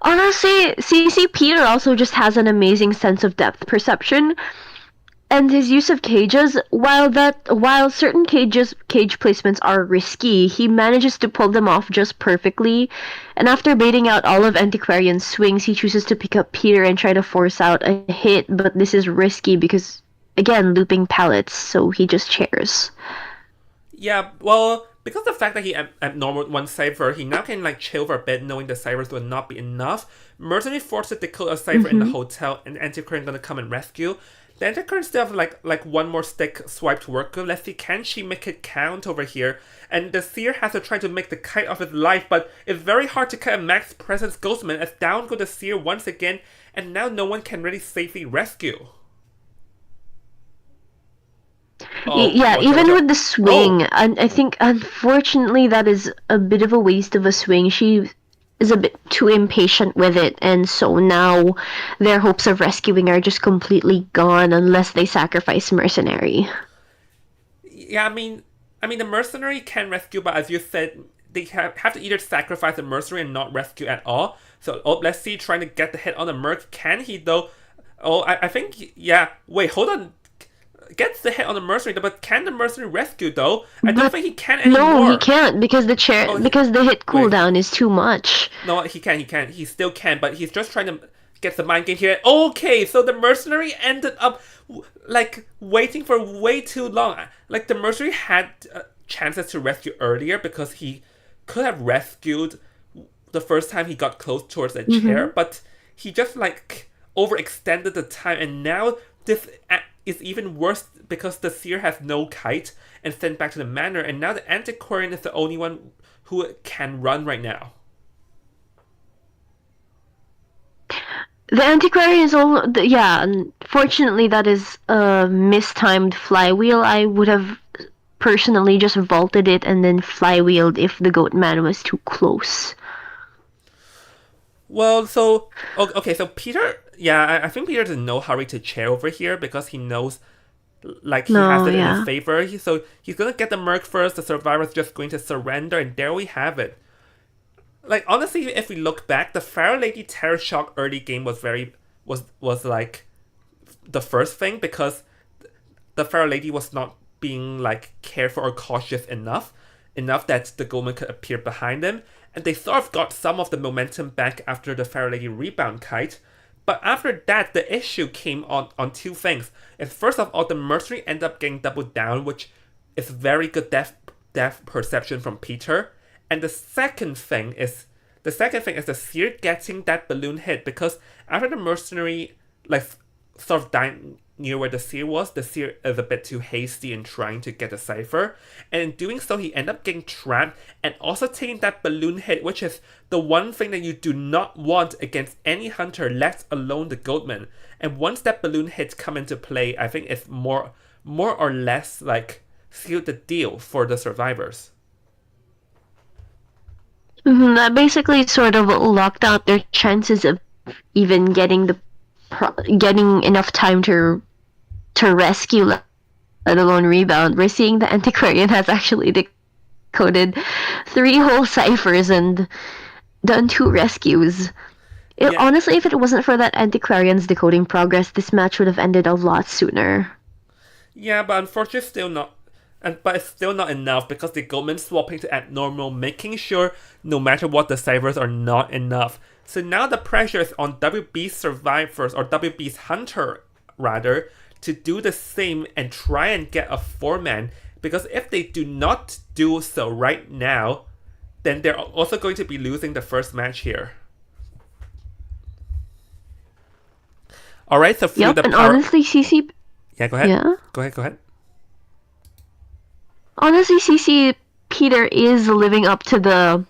Honestly, CC Peter also just has an amazing sense of depth perception, and his use of cages, while certain cage placements are risky, he manages to pull them off just perfectly. And after baiting out all of Antiquarian's swings, he chooses to pick up Peter and try to force out a hit, but this is risky because again, looping pallets, so he just chairs. Yeah, well, because the fact that he abnormal one cipher, he now can like chill for a bit, knowing the ciphers will not be enough. Mercenary forces to decode a cipher in the Mm-hmm. hotel, and Antiquarian gonna come and rescue. The Antiquarian still have like one more stick swipe to work with. Let's see, can she make it count over here? And the Seer has to try to make the kite of his life, but it's very hard to cut a max presence Ghostman as down go the Seer once again, and now no one can really safely rescue. Oh, Yeah, watch out, watch even out. with the Oh, swing, and I think unfortunately that is a bit of a waste of a swing. She is a bit too impatient with it, and so now their hopes of rescuing are just completely gone unless they sacrifice Mercenary. yeah, I mean, the mercenary can rescue, but as you said, they have to either sacrifice the mercenary and not rescue at all. So, oh, let's see, trying to get the hit on the merc. Can he though? Oh, I think, yeah. Wait, hold on. Gets the hit on the mercenary, but can the mercenary rescue though? I don't But think he can no, he anymore. can't because Oh, the hit wait. cooldown is too much. No, he still can, but he's just trying to get the mind game here. Okay, so the mercenary ended up like waiting for way too long. Like the mercenary had chances to rescue earlier because he could have rescued the first time he got close towards a chair, Mm-hmm. but he just like overextended the time, and now this is even worse because the seer has no kite and sent back to the manor, and now the antiquarian is the only one who can run right now. The Antiquarian is all, yeah. Unfortunately, that is a mistimed flywheel. I would have personally just vaulted it and then flywheeled if the goat man was too close. Well, so okay, so Peter, yeah, I think Peter's in no hurry to chair over here because he knows, like he has No, it in his yeah. favor. So he's gonna get the merc first. The survivor's just going to surrender, and there we have it. Like honestly, if we look back, the Pharaoh Lady Terror Shock early game was very was like the first thing because the Pharaoh Lady was not being like careful or cautious enough that the Goldman could appear behind him, and they sort of got some of the momentum back after the Pharaoh Lady rebound kite. But after that, the issue came on two things. Is first of all, the mercenary ended up getting doubled down, which is very good depth perception from Peter. And the second thing is the seer getting that balloon hit because after the mercenary like sort of died near where the seer was, the seer is a bit too hasty in trying to get the cipher, and in doing so, he ended up getting trapped and also taking that balloon hit, which is the one thing that you do not want against any hunter, let alone the goatman. And once that balloon hit come into play, I think it's more or less like sealed the deal for the survivors. That basically sort of locked out their chances of even getting enough time to rescue, let alone rebound. We're seeing the Antiquarian has actually decoded 3 whole ciphers and done 2 rescues. Yeah, Honestly, if it wasn't for that Antiquarian's decoding progress, this match would have ended a lot sooner. yeah, but unfortunately, still not. But it's still not enough because the Goldman swapping to abnormal, making sure no matter what the ciphers are not enough. So now the pressure is on WB's survivors or WB's hunter rather to do the same and try and get a 4-man, because if they do not do so right now, then they're also going to be losing the first match here. All right, so through Yep, the and power. honestly, CC, Yeah, go ahead. yeah, Go ahead. Go ahead. honestly, CC Peter is living up to the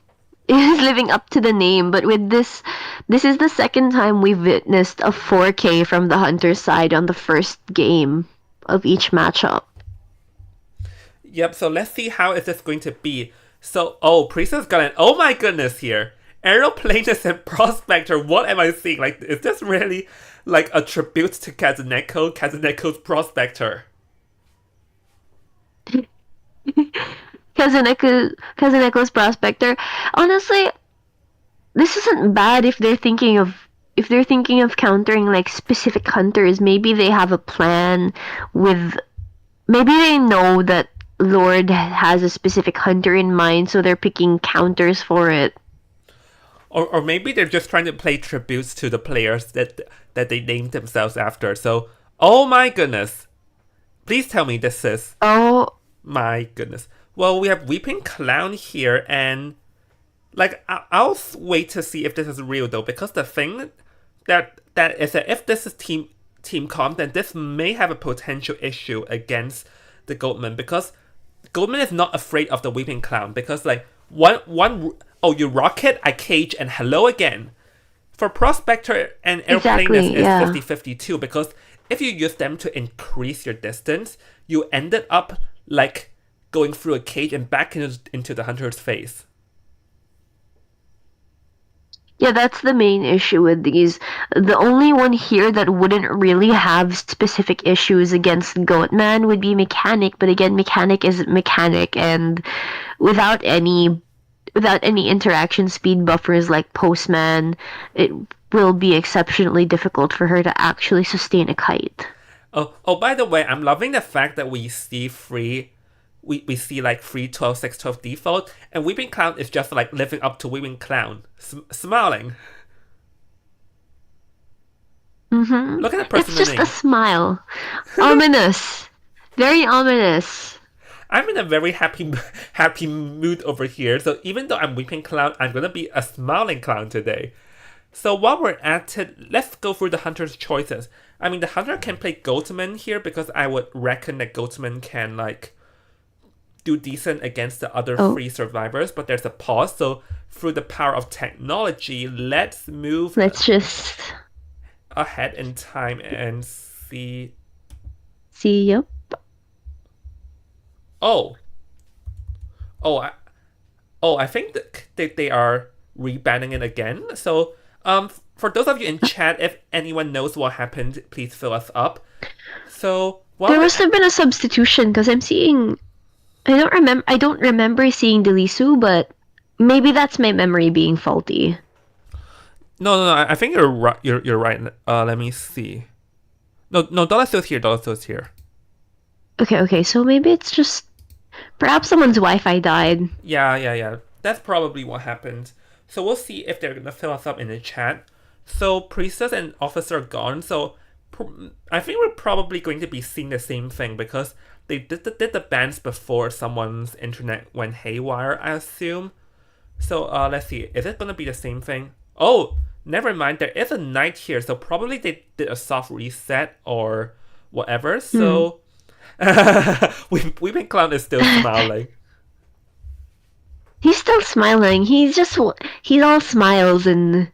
is living up to the name, but with this is the second time we've witnessed a 4K from the Hunter side on the first game of each matchup. Yep, so let's see how is this going to be. So, oh, Priestess got an, oh my goodness here. Aeroplanist and Prospector, what am I seeing? Like, is this really like a tribute to Kazuneko's Prospector? Kazuneko's Prospector. Honestly, this isn't bad if they're thinking of countering like specific hunters. Maybe they have a plan with maybe they know that Lord has a specific hunter in mind, so they're picking counters for it. Or maybe they're just trying to play tributes to the players that they named themselves after. So, oh my goodness. Please tell me this is. Oh, My goodness. Well, we have Weeping Clown here, and like I'll wait to see if this is real though, because the thing that is that if this is team comp, then this may have a potential issue against the Goldman, because Goldman is not afraid of the Weeping Clown, because like one oh, you rocket, I cage, and hello again. For Prospector and Airplanist exactly, yeah. is 50-50 too, because if you use them to increase your distance, you ended up like going through a cage and back into the hunter's face. Yeah, that's the main issue with these. The only one here that wouldn't really have specific issues against Goatman would be Mechanic, but again, Mechanic is Mechanic, and without any interaction speed buffers like Postman, it will be exceptionally difficult for her to actually sustain a kite. Oh, by the way, I'm loving the fact that we see we see like 3, 12, 6, 12 default, and Weeping Clown is just like living up to Weeping Clown, smiling. Look at the It's just positioning. a smile. Ominous. Very ominous. I'm in a very happy mood over here. So even though I'm Weeping Clown, I'm gonna be a smiling clown today. So while we're at it, let's go through the hunter's choices. I mean, the hunter can play Goatman here because I would reckon that Goatman can like do decent against the other Oh. 3 survivors, but there's a pause. So through the power of technology, let's move Let's just ahead in time and see. see. Yep. Oh, oh, I think that they are rebanning it again. So, for those of you in chat, if anyone knows what happened, please fill us up. So, There must have been a substitution because I'm seeing. I don't remember seeing Delisu, but maybe that's my memory being faulty. no, I think you're right. You're right. Let me see. No, Dollarstill's here. Dollarstill's here. Okay. So maybe it's just perhaps someone's Wi-Fi died. Yeah. That's probably what happened. So we'll see if they're gonna fill us up in the chat. So Priestess and Officer are gone. So I think we're probably going to be seeing the same thing, because they did the bans before someone's internet went haywire, I assume. So let's see. Is it gonna be the same thing? Oh, never mind. There is a knight here, so probably they did a soft reset or whatever. So Weeping Clown is still smiling. He's still smiling. He's all smiles and.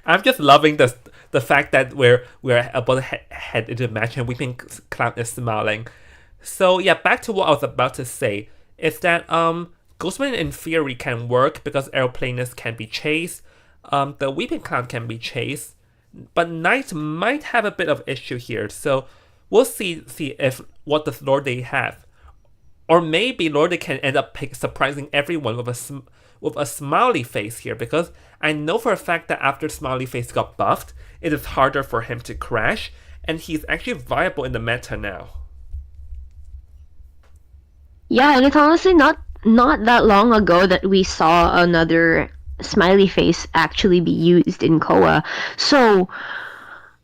I'm just loving the fact that we're about to head into the match and Weeping Clown is smiling. So yeah, back to what I was about to say is that Ghostman in theory can work because Aeroplanist can be chased. The Weeping Clown can be chased, but Knight might have a bit of issue here. So we'll see if what the Lord they have, or maybe Lord they can end up surprising everyone with a smiley face here, because I know for a fact that after smiley face got buffed, it is harder for him to crash, and he's actually viable in the meta now. Yeah, and it's honestly not that long ago that we saw another smiley face actually be used in Koa. So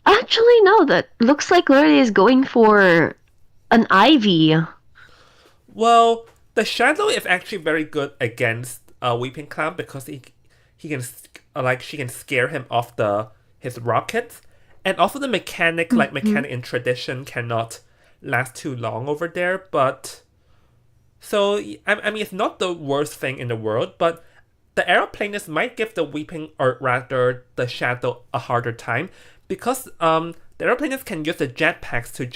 actually no, that looks like Lorde is going for an Ivy. Well, the Shadow is actually very good against Weeping Clown, because he can she can scare him off his rockets, and also the mechanic mechanic in tradition cannot last too long over there. But So I mean, it's not the worst thing in the world, but the aeroplanist might give the weeping, or rather the shadow, a harder time because the aeroplanist can use the jetpacks to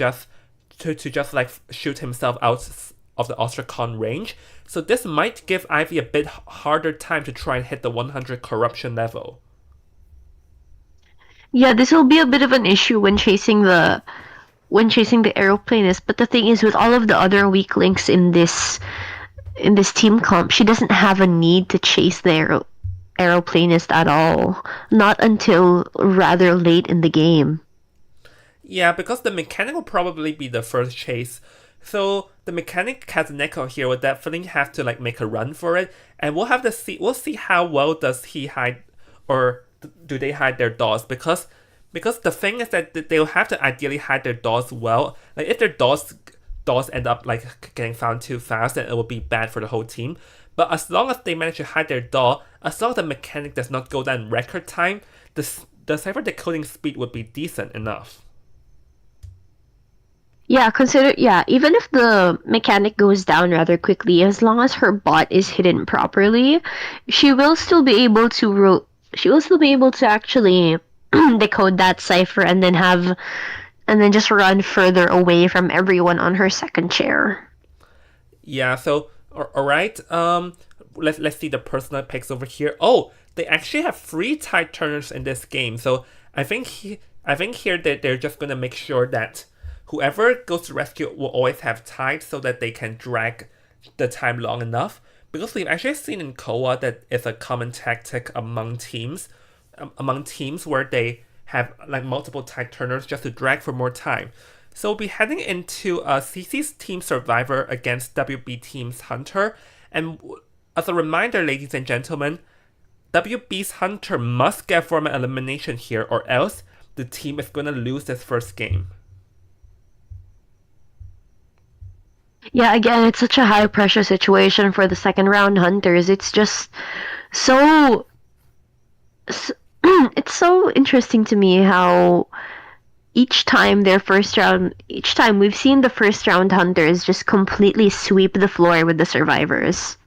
just like shoot himself out of the Ostracon range. So this might give Ivy a bit harder time to try and hit the 100 corruption level. Yeah, this will be a bit of an issue when chasing the aeroplanist. But the thing is, with all of the other weak links in this team comp, she doesn't have a need to chase the aeroplanist at all. Not until rather late in the game. Yeah, because the mechanic will probably be the first chase. So the mechanic Kazuneko here will definitely have to like make a run for it, and we'll see how well does he hide, or do they hide their doors, because the thing is that they'll have to ideally hide their doors well. Like if their doors end up like getting found too fast, then it will be bad for the whole team. But as long as they manage to hide their door, as long as the mechanic does not go down in record time, the cipher decoding speed would be decent enough. Even if the mechanic goes down rather quickly, as long as her bot is hidden properly, she will still be able to actually decode that cipher and then just run further away from everyone on her second chair. Yeah, so all right. Let's see the personal picks over here. Oh, they actually have 3 tide turners in this game. So I think here that they're just gonna make sure that whoever goes to rescue will always have tide so that they can drag the time long enough. Because we've actually seen in Koa that it's a common tactic among teams where they have like multiple tide turners just to drag for more time. So we'll be heading into CC's team Survivor against WB team's Hunter. And as a reminder, ladies and gentlemen, WB's Hunter must get format elimination here, or else the team is going to lose this first game. Yeah, again, it's such a high pressure situation for the second round hunters. It's just so it's so interesting to me how each time we've seen the first round hunters just completely sweep the floor with the survivors.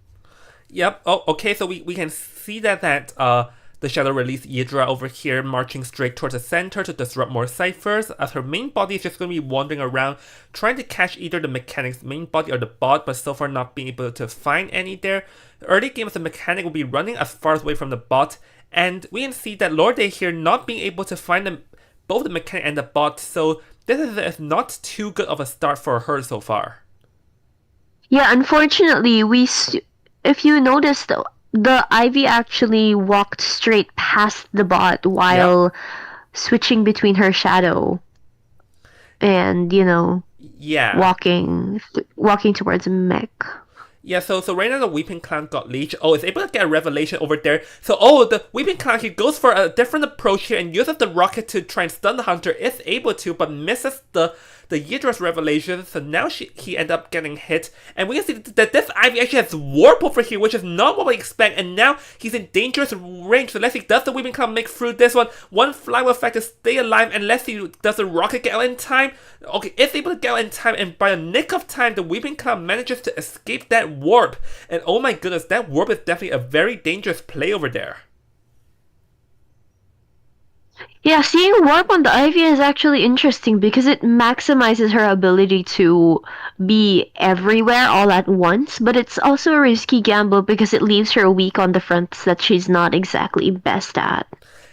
Yep. Oh, okay. So we can see that the Shadow released Yidra over here, marching straight towards the center to disrupt more ciphers, as her main body is just going to be wandering around, trying to catch either the mechanic's main body or the bot, but so far not being able to find any there. Early game, the mechanic will be running as far away from the bot, and we can see that Lorde here not being able to find both the mechanic and the bot, so this is not too good of a start for her so far. Yeah, unfortunately, if you notice though, the Ivy actually walked straight past the bot while switching between her shadow and Yeah. walking towards mech. Yeah, so right now the Weeping Clown got leech. Oh, it's able to get a revelation over there. So, the Weeping Clown, he goes for a different approach here and uses the rocket to try and stun the Hunter. Is able to, but misses the Yidra's revelation. So now he end up getting hit. And we can see that this Ivy actually has warp over here, which is not what we expect. And now he's in dangerous range. So let's see, does the Weeping Clown make through this one? One flywheel effect to stay alive. And let's see, does the rocket get out in time? Okay, it's able to get out in time. And by a nick of time, the Weeping Clown manages to escape that warp. And oh my goodness, that warp is definitely a very dangerous play over there. Yeah, seeing warp on the Ivy is actually interesting because it maximizes her ability to be everywhere all at once, but it's also a risky gamble because it leaves her weak on the fronts that she's not exactly best at.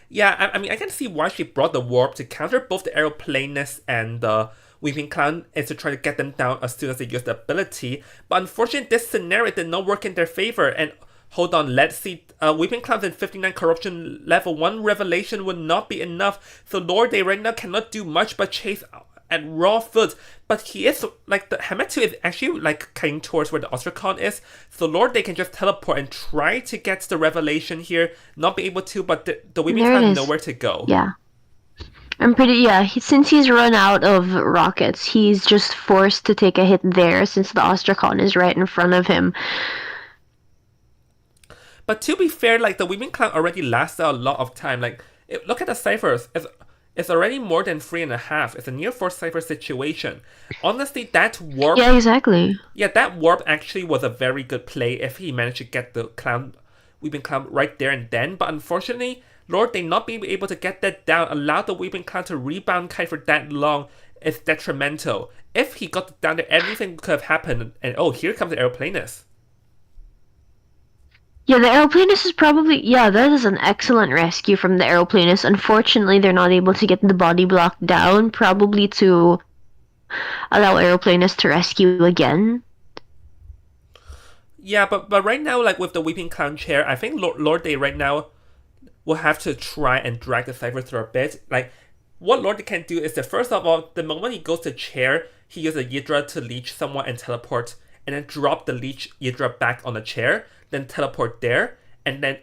Yeah, I mean, I can see why she brought the warp to counter both the aeroplanist and the Weeping Clown, is to try to get them down as soon as they use the ability. But unfortunately, this scenario did not work in their favor. And hold on, let's see. Weeping Clown's in 59 corruption level. One revelation would not be enough. So Lorde right now cannot do much but chase at raw foot. But he is, like, the Hametu is actually, like, cutting towards where the Ostracon is. So Lorde can just teleport and try to get the revelation here. Not be able to, but the Weeping Clown has nowhere to go. Yeah. Since he's run out of rockets, he's just forced to take a hit there since the Ostracon is right in front of him. But to be fair, like, the Weeping Clown already lasted a lot of time. Like, look at the ciphers. It's already more than 3.5. It's a near 4 cipher situation. Honestly, that warp, Yeah, exactly. yeah, that warp actually was a very good play if he managed to get the clown, weeping clown right there and then. But unfortunately, Lord, they not being able to get that down, allow the weeping clown to rebound kite for that long is detrimental. If he got it down there, everything could have happened. And oh, here comes the aeroplanist. Yeah, the aeroplanist is probably, yeah, that is an excellent rescue from the aeroplanist. Unfortunately, they're not able to get the body block down, probably to allow aeroplanist to rescue again. Yeah, but right now, like with the weeping clown chair, I think Lord Day right now will have to try and drag the cipher through a bit. Like what Lord Day can do is that first of all, the moment he goes to chair, he uses a Yidra to leech someone and teleport, and then drop the leech Yidra back on the chair, then teleport there, and then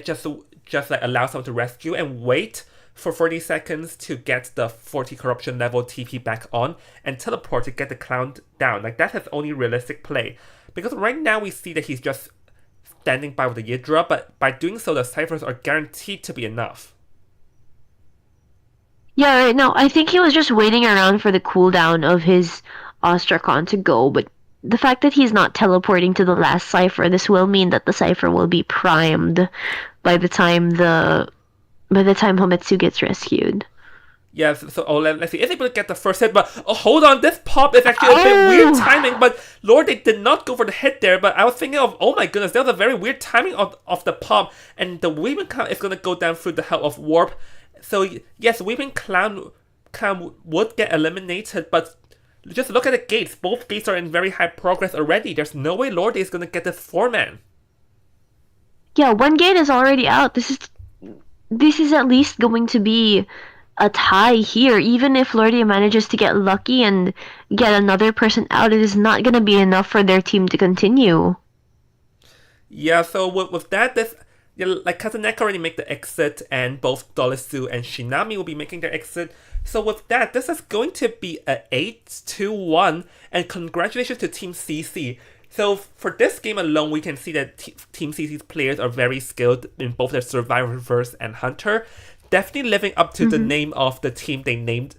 just like allow someone to rescue and wait for 40 seconds to get the 40 corruption level TP back on and teleport to get the clown down. Like that's his only realistic play. Because right now we see that he's just standing by with the Yidra, but by doing so the ciphers are guaranteed to be enough. Yeah, right now, I think he was just waiting around for the cooldown of his Ostrakon to go, but the fact that he's not teleporting to the last cipher, this will mean that the cipher will be primed by the time Hometsu gets rescued. Yeah, so oh, let's see. Is able to get the first hit, but oh, hold on, this pop is actually a bit Oh! weird timing. But Lord, they did not go for the hit there. But I was thinking of, oh my goodness, that was a very weird timing of the pop, and the Weeping Clown is gonna go down through the help of Warp. So yes, Weeping Clown would get eliminated, but just look at the gates. Both gates are in very high progress already. There's no way Lord is gonna get this 4-man. Yeah, one gate is already out. This is at least going to be a tie here. Even if Lordia manages to get lucky and get another person out, it is not going to be enough for their team to continue. Yeah, so with that, this yeah, like Kazaneka already make the exit, and both Dolisu and Shinami will be making their exit. So with that, this is going to be a 8-1, and congratulations to Team CC. So for this game alone, we can see that Team CC's players are very skilled in both their Survivors and Hunter, definitely living up to the name of the team they named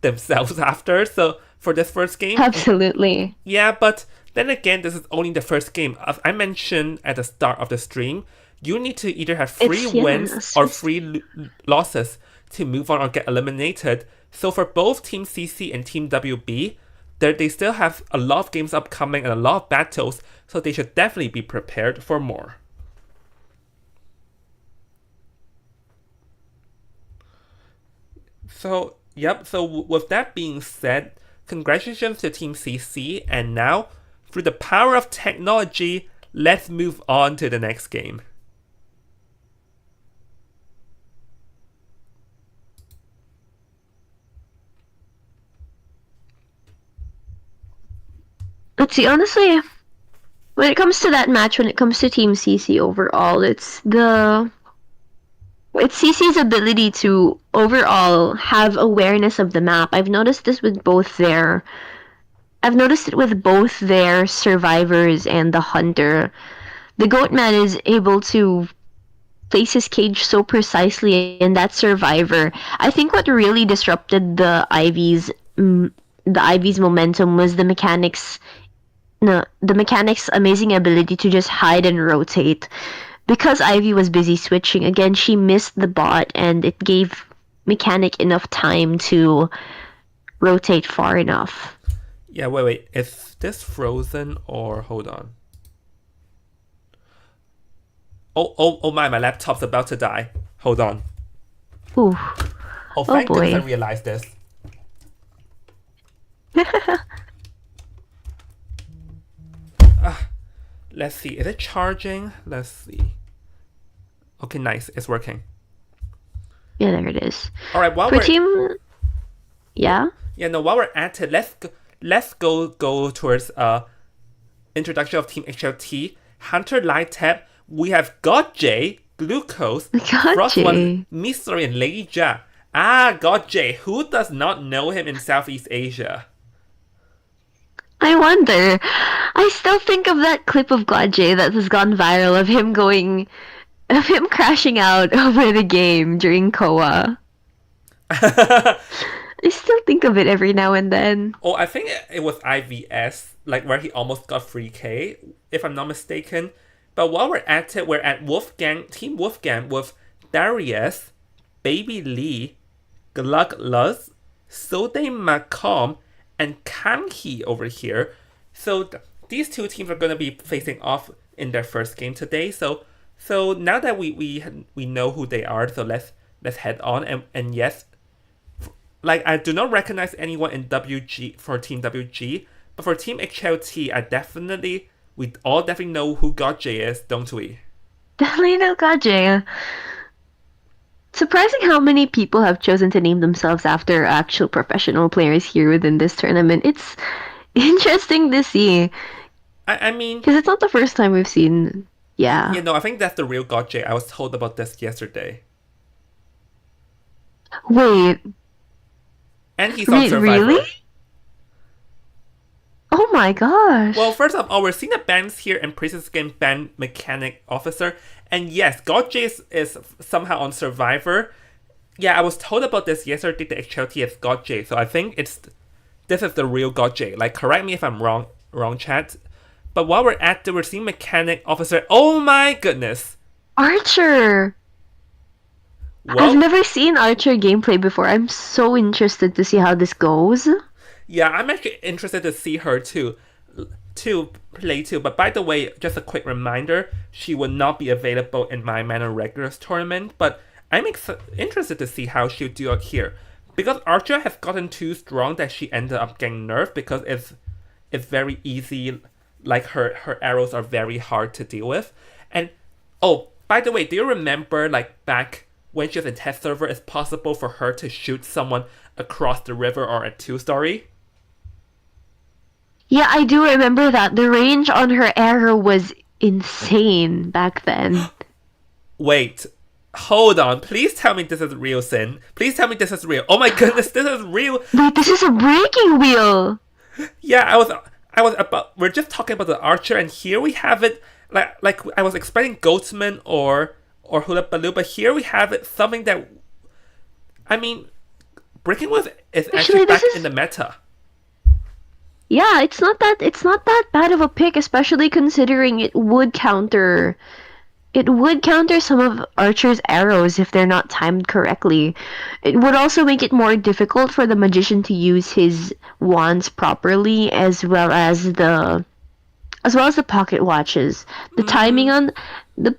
themselves after. So for this first game, Absolutely. yeah, but then again, this is only the first game. As I mentioned at the start of the stream, you need to either have 3 wins or 3 losses to move on or get eliminated. So for both Team CC and Team WB, they still have a lot of games upcoming and a lot of battles, so they should definitely be prepared for more. So, yep, so with that being said, congratulations to Team CC, and now, through the power of technology, let's move on to the next game. Let's see, honestly, when it comes to that match, when it comes to Team CC overall, it's CC's ability to overall have awareness of the map. I've noticed it with both their survivors and the hunter. The Goatman is able to place his cage so precisely in that survivor. I think what really disrupted the Ivy's momentum was the mechanics. No, the mechanics' amazing ability to just hide and rotate. Because Ivy was busy switching, again, she missed the bot, and it gave Mechanic enough time to rotate far enough. Yeah, wait, is this frozen or hold on? Oh my laptop's about to die. Hold on. Ooh. Oh, thank goodness I boy. realized this. Let's see, is it charging? Let's see. Okay, nice, it's working. Yeah, there it is. All right, while For we're team, yeah. while we're at it, let's go towards introduction of Team HLT. Hunter Light Tap. We have God J, Glucose, Frost One, Mystery, and Lady Ja. God J. Who does not know him in Southeast Asia? I wonder. I still think of that clip of Gladjay that has gone viral of him crashing out over the game during Koa. I still think of it every now and then. Oh, I think it was IVS, like where he almost got 3K, if I'm not mistaken. But while we're at it, we're at Wolfgang, Team Wolfgang with Darius, Baby Lee, Glug Luz, Sode Macom, and Kanghi over here. So these two teams are going to be facing off in their first game today. So now that we know who they are, so let's head on. And yes, like I do not recognize anyone in WG for Team WG, but for Team HLT, we all definitely know who God J is, don't we? Definitely no Kaje. Surprising how many people have chosen to name themselves after actual professional players here within this tournament. It's interesting to see I mean, because it's not the first time we've seen. Yeah. I think that's the real God J. I was told about this yesterday, Wait, and he's on Survivor. really? Oh my gosh. Well, first of all, we're seeing the bans here and Priestess Game ban Mechanic Officer. And yes, God J is somehow on Survivor. Yeah, I was told about this yesterday, the HLT is God J. So I think this is the real God J. Like, correct me if I'm wrong, chat. But while we're at it, we're seeing Mechanic Officer. Oh my goodness. Archer. Well, I've never seen Archer gameplay before. I'm so interested to see how this goes. yeah, I'm actually interested to see her to play too. But by the way, just a quick reminder, she will not be available in my Manor Regulars tournament. But I'm interested to see how she'll do out here. Because Archer has gotten too strong that she ended up getting nerfed because it's very easy. Like her arrows are very hard to deal with. And oh, by the way, do you remember like back when she was in test server, it's possible for her to shoot someone across the river or a 2-story? Yeah, I do remember that. The range on her arrow was insane back then. Wait, hold on. Please tell me this is real, Sin. Please tell me this is real. Oh my goodness, this is real. Wait, this is a breaking wheel. Yeah, I was about. We're just talking about the Archer, and here we have it. Like I was expecting Goatman or Hula Baloo, but here we have it. Something that, I mean, Breaking Wheel is actually back in the meta. Yeah, it's not that bad of a pick, especially considering it would counter some of Archer's arrows if they're not timed correctly. It would also make it more difficult for the magician to use his wands properly as well as the pocket watches. The timing on the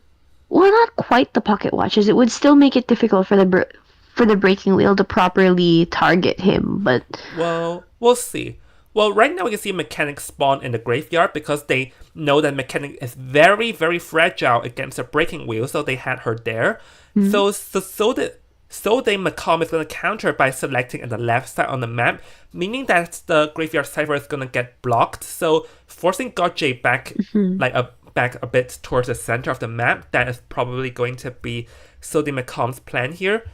well, not quite the pocket watches. It would still make it difficult for the breaking wheel to properly target him, but Well, we'll see. Well, right now we can see Mechanic spawn in the graveyard because they know that Mechanic is very, very fragile against a breaking wheel, so they had her there. So they Macomb is going to counter by selecting at the left side on the map, meaning that the graveyard cipher is going to get blocked, so forcing God J back back a bit towards the center of the map. That is probably going to be Sode Macomb's plan here.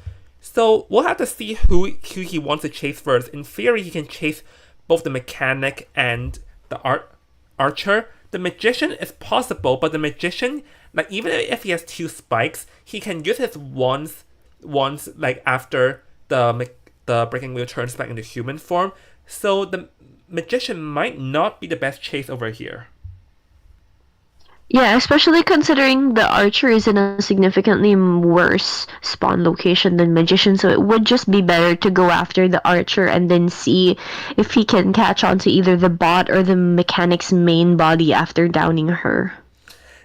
So we'll have to see who he wants to chase first. In theory, he can chase both the Mechanic and the Archer. The Magician is possible, but the Magician, like even if he has 2 spikes, he can use his wands like after the Breaking Wheel turns back into human form. So the Magician might not be the best chase over here. yeah, especially considering the Archer is in a significantly worse spawn location than Magician, so it would just be better to go after the Archer and then see if he can catch on to either the bot or the Mechanic's main body after downing her.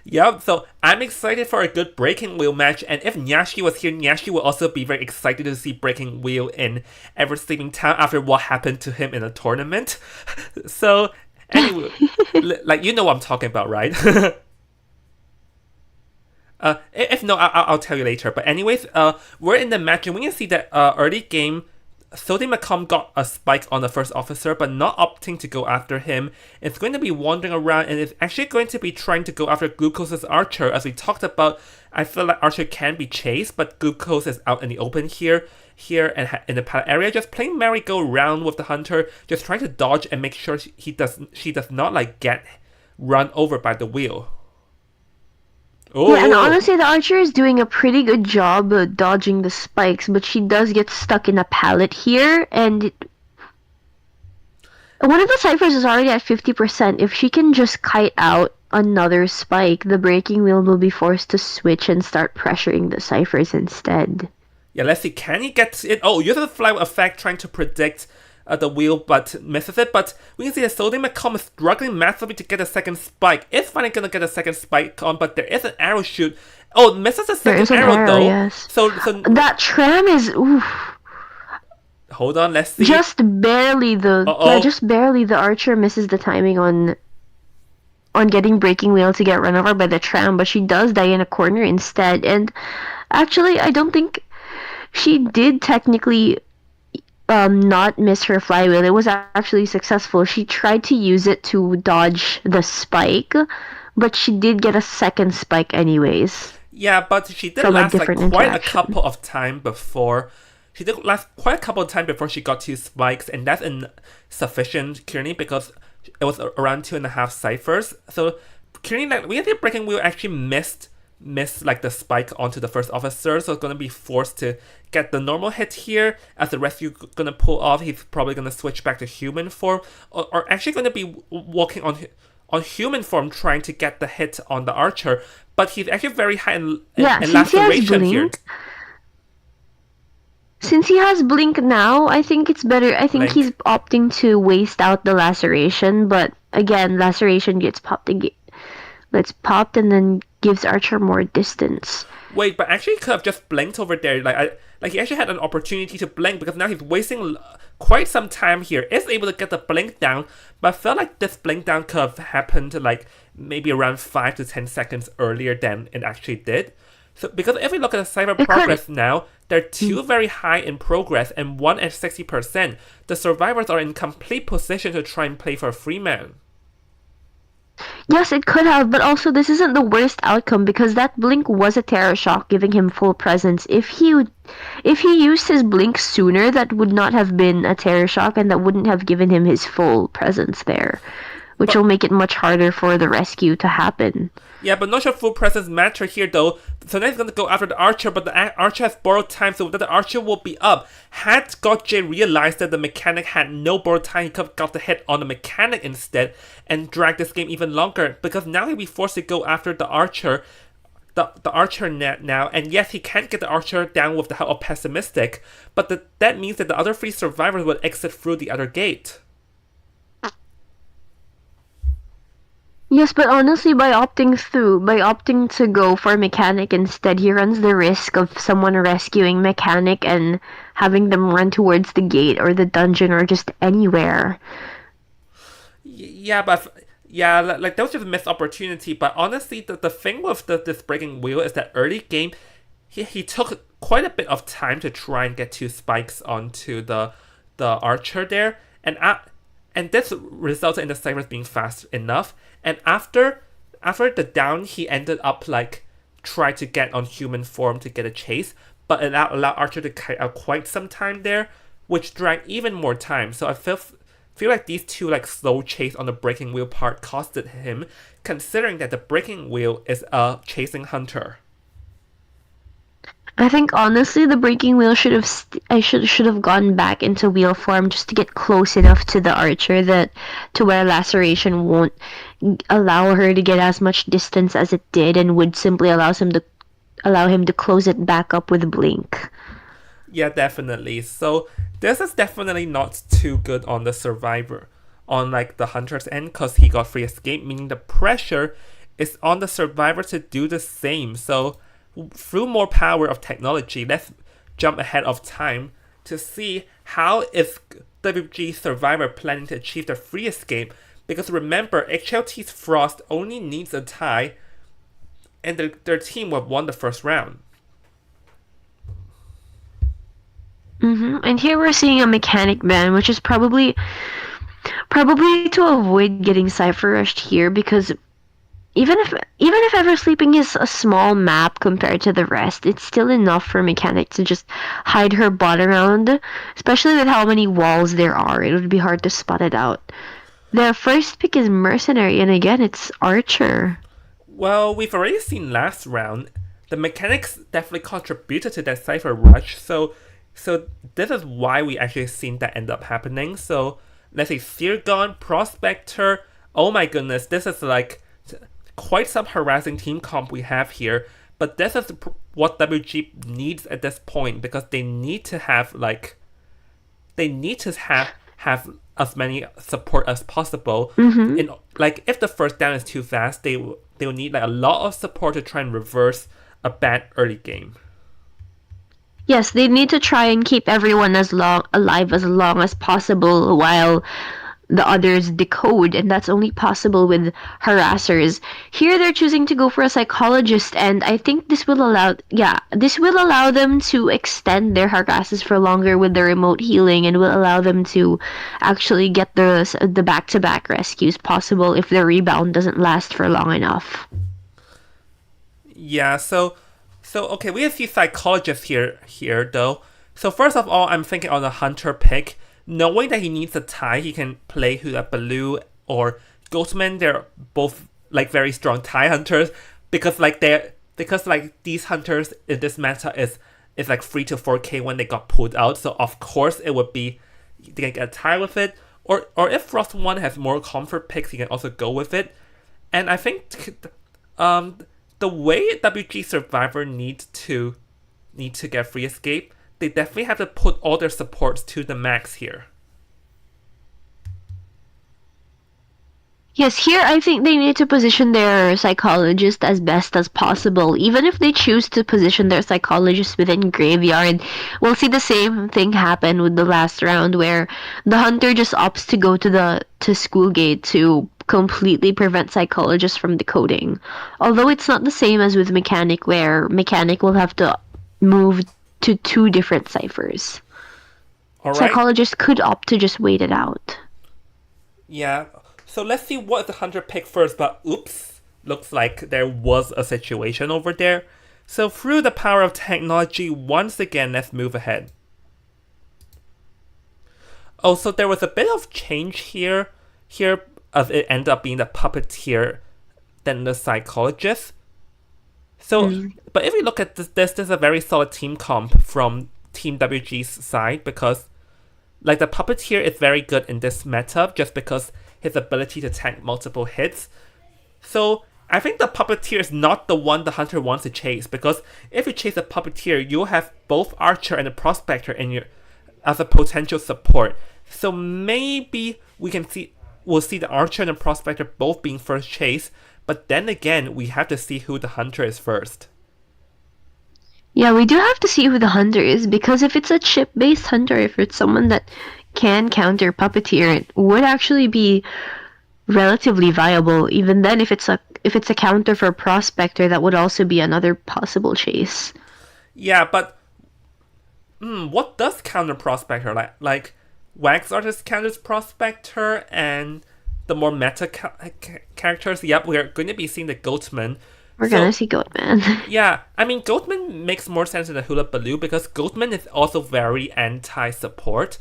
Yep, so I'm excited for a good Breaking Wheel match, and if Nyashi was here, Nyashi will also be very excited to see Breaking Wheel in Ever Sleeping Town after what happened to him in a tournament. So, anyway, like you know what I'm talking about, right? If no, I'll tell you later. But anyways, we're in the match, and we can see that early game, Sode Macomb got a spike on the first officer, but not opting to go after him. It's going to be wandering around, and it's actually going to be trying to go after Glucose's Archer. As we talked about, I feel like Archer can be chased, but Glucose is out in the open here and in the pallet area, just playing merry-go-round with the Hunter, just trying to dodge and make sure she does not like get run over by the wheel. Yeah, and Oh, honestly, the archer is doing a pretty good job dodging the spikes, but she does get stuck in a pallet here, and one of the ciphers is already at 50%. If she can just kite out another spike, the breaking wheel will be forced to switch and start pressuring the ciphers instead. yeah, let's see. Can he get it? Oh, uses the flywheel effect trying to predict the wheel, but misses it. But we can see that Sodium McComb is struggling massively to get a second spike. Is finally gonna get a second spike on, but there is an arrow shoot. Oh, misses the There second is an arrow arrow, though. yes. So That tram is oof, hold on, let's see. just barely Uh the yeah, oh. just barely the archer misses the timing on getting breaking wheel to get run over by the tram, but she does die in a corner instead. And actually, I don't think she did technically not miss her flywheel. It was actually successful. She tried to use it to dodge the spike, but she did get a second spike anyways Yeah, but she did from a last like different quite a interaction. couple of time before. She did last quite a couple of time before she got two spikes, and that's insufficient currently because it was around 2.5 ciphers. So currently, like we think breaking wheel actually missed like the spike onto the first officer, so it's gonna be forced to get the normal hit here. As the rescue gonna pull off, he's probably gonna switch back to human form, or actually gonna be walking on human form trying to get the hit on the archer, but he's actually very high Yeah, in laceration here. Since he has blink now, I think it's better. I think he's Blink. opting to waste out the laceration, but again, laceration gets popped and then gives Archer more distance. Wait, but actually he could have just blinked over there. Like he actually had an opportunity to blink because now he's wasting quite some time here. Is able to get the blink down, but I felt like this blink down could have happened like maybe around 5 to 10 seconds earlier than it actually did. So because if we look at the cyber It could. progress now, they're two very high in progress and one at 60%. The survivors are in complete position to try and play for a free man. Yes, it could have, but also this isn't the worst outcome because that blink was a terror shock, giving him full presence. If he used his blink sooner, that would not have been a terror shock, and that wouldn't have given him his full presence there, which will But make it much harder for the rescue to happen. yeah, but not sure full presence matter here though. So now he's gonna go after the archer, but the archer has borrowed time, so that the archer will be up. Had Gotjay realized that the mechanic had no borrowed time, he could have got the hit on the mechanic instead and dragged this game even longer. Because now he'll be forced to go after the archer. The archer net now, and yes, he can't get the archer down with the help of pessimistic, but that means that the other three survivors will exit through the other gate. Yes, but honestly, by opting to go for mechanic instead, he runs the risk of someone rescuing mechanic and having them run towards the gate or the dungeon or just anywhere. Yeah, but yeah, like that was just a missed opportunity. But honestly, the thing with this breaking wheel is that early game, he took quite a bit of time to try and get two spikes onto the archer there, and this resulted in the ciphers being fast enough. And after the down, he ended up like try to get on human form to get a chase, but it allowed Archer to kite out quite some time there, which dragged even more time. So I feel like these two like slow chase on the breaking wheel part costed him, considering that the breaking wheel is a chasing hunter. I think honestly, the breaking wheel I should have gone back into wheel form just to get close enough to the archer that to where laceration won't allow her to get as much distance as it did, and would simply allow him to close it back up with blink. Yeah, definitely. So this is definitely not too good on the survivor, on like the hunter's end, because he got free escape, meaning the pressure is on the survivor to do the same. So through more power of technology, let's jump ahead of time to see how is WG Survivor planning to achieve their free escape. Because remember, HLT's Frost only needs a tie, and their team would have won the first round. And here we're seeing a mechanic ban, which is probably to avoid getting cipher rushed here because even if ever sleeping is a small map compared to the rest, it's still enough for mechanic to just hide her bot around, especially with how many walls there are. It would be hard to spot it out. The first pick is mercenary, and again, it's archer. Well, we've already seen last round. The mechanics definitely contributed to that Cypher Rush, so this is why we actually seen that end up happening. So let's say Seargon, Prospector. Oh my goodness, this is like quite some harassing team comp we have here. But this is what WG needs at this point, because they need to have have as many support as possible. In like, if the first down is too fast, they will need like a lot of support to try and reverse a bad early game. Yes, they need to try and keep everyone alive as long as possible while the others decode, and that's only possible with harassers. Here they're choosing to go for a psychologist, and I think this will allow them to extend their harasses for longer with the remote healing, and will allow them to actually get the back-to-back rescues possible if the rebound doesn't last for long enough. Yeah, so okay, we have a few psychologists here though. So first of all, I'm thinking on the Hunter pick. Knowing that he needs a tie, he can play Hula Baloo or Goatman. They're both like very strong tie hunters, because like these hunters in this meta is like 3 to 4k when they got pulled out. So of course it would be they can get a tie with it. Or if Frost One has more comfort picks, he can also go with it. And I think the way WG Survivor need to get free escape, they definitely have to put all their supports to the max here. Yes, here I think they need to position their psychologist as best as possible. Even if they choose to position their psychologist within graveyard, we'll see the same thing happen with the last round, where the hunter just opts to go to Schoolgate to completely prevent psychologists from decoding. Although it's not the same as with mechanic, where mechanic will have to move to two different ciphers. All right. Psychologists could opt to just wait it out. Yeah. So let's see what the hunter picked first, but oops, looks like there was a situation over there. So through the power of technology, once again, let's move ahead. Oh, so there was a bit of change here as it ended up being the puppeteer than the psychologist. So, but if we look at this is a very solid team comp from Team WG's side, because like the puppeteer is very good in this meta just because his ability to tank multiple hits. So I think the puppeteer is not the one the hunter wants to chase, because if you chase a puppeteer, you'll have both Archer and the Prospector in your as a potential support. So maybe we'll see the Archer and the Prospector both being first chase, but then again, we have to see who the hunter is first. Yeah, we do have to see who the hunter is, because if it's a chip-based hunter, if it's someone that can counter Puppeteer, it would actually be relatively viable. Even then, if it's a counter for Prospector, that would also be another possible chase. Yeah, but what does counter Prospector? Like Wax Artist counters Prospector, and the more meta characters. Yep, we're going to be seeing the Goatman. We're gonna see Goatman. Yeah, I mean, Goatman makes more sense than the Hula Baloo, because Goatman is also very anti-support,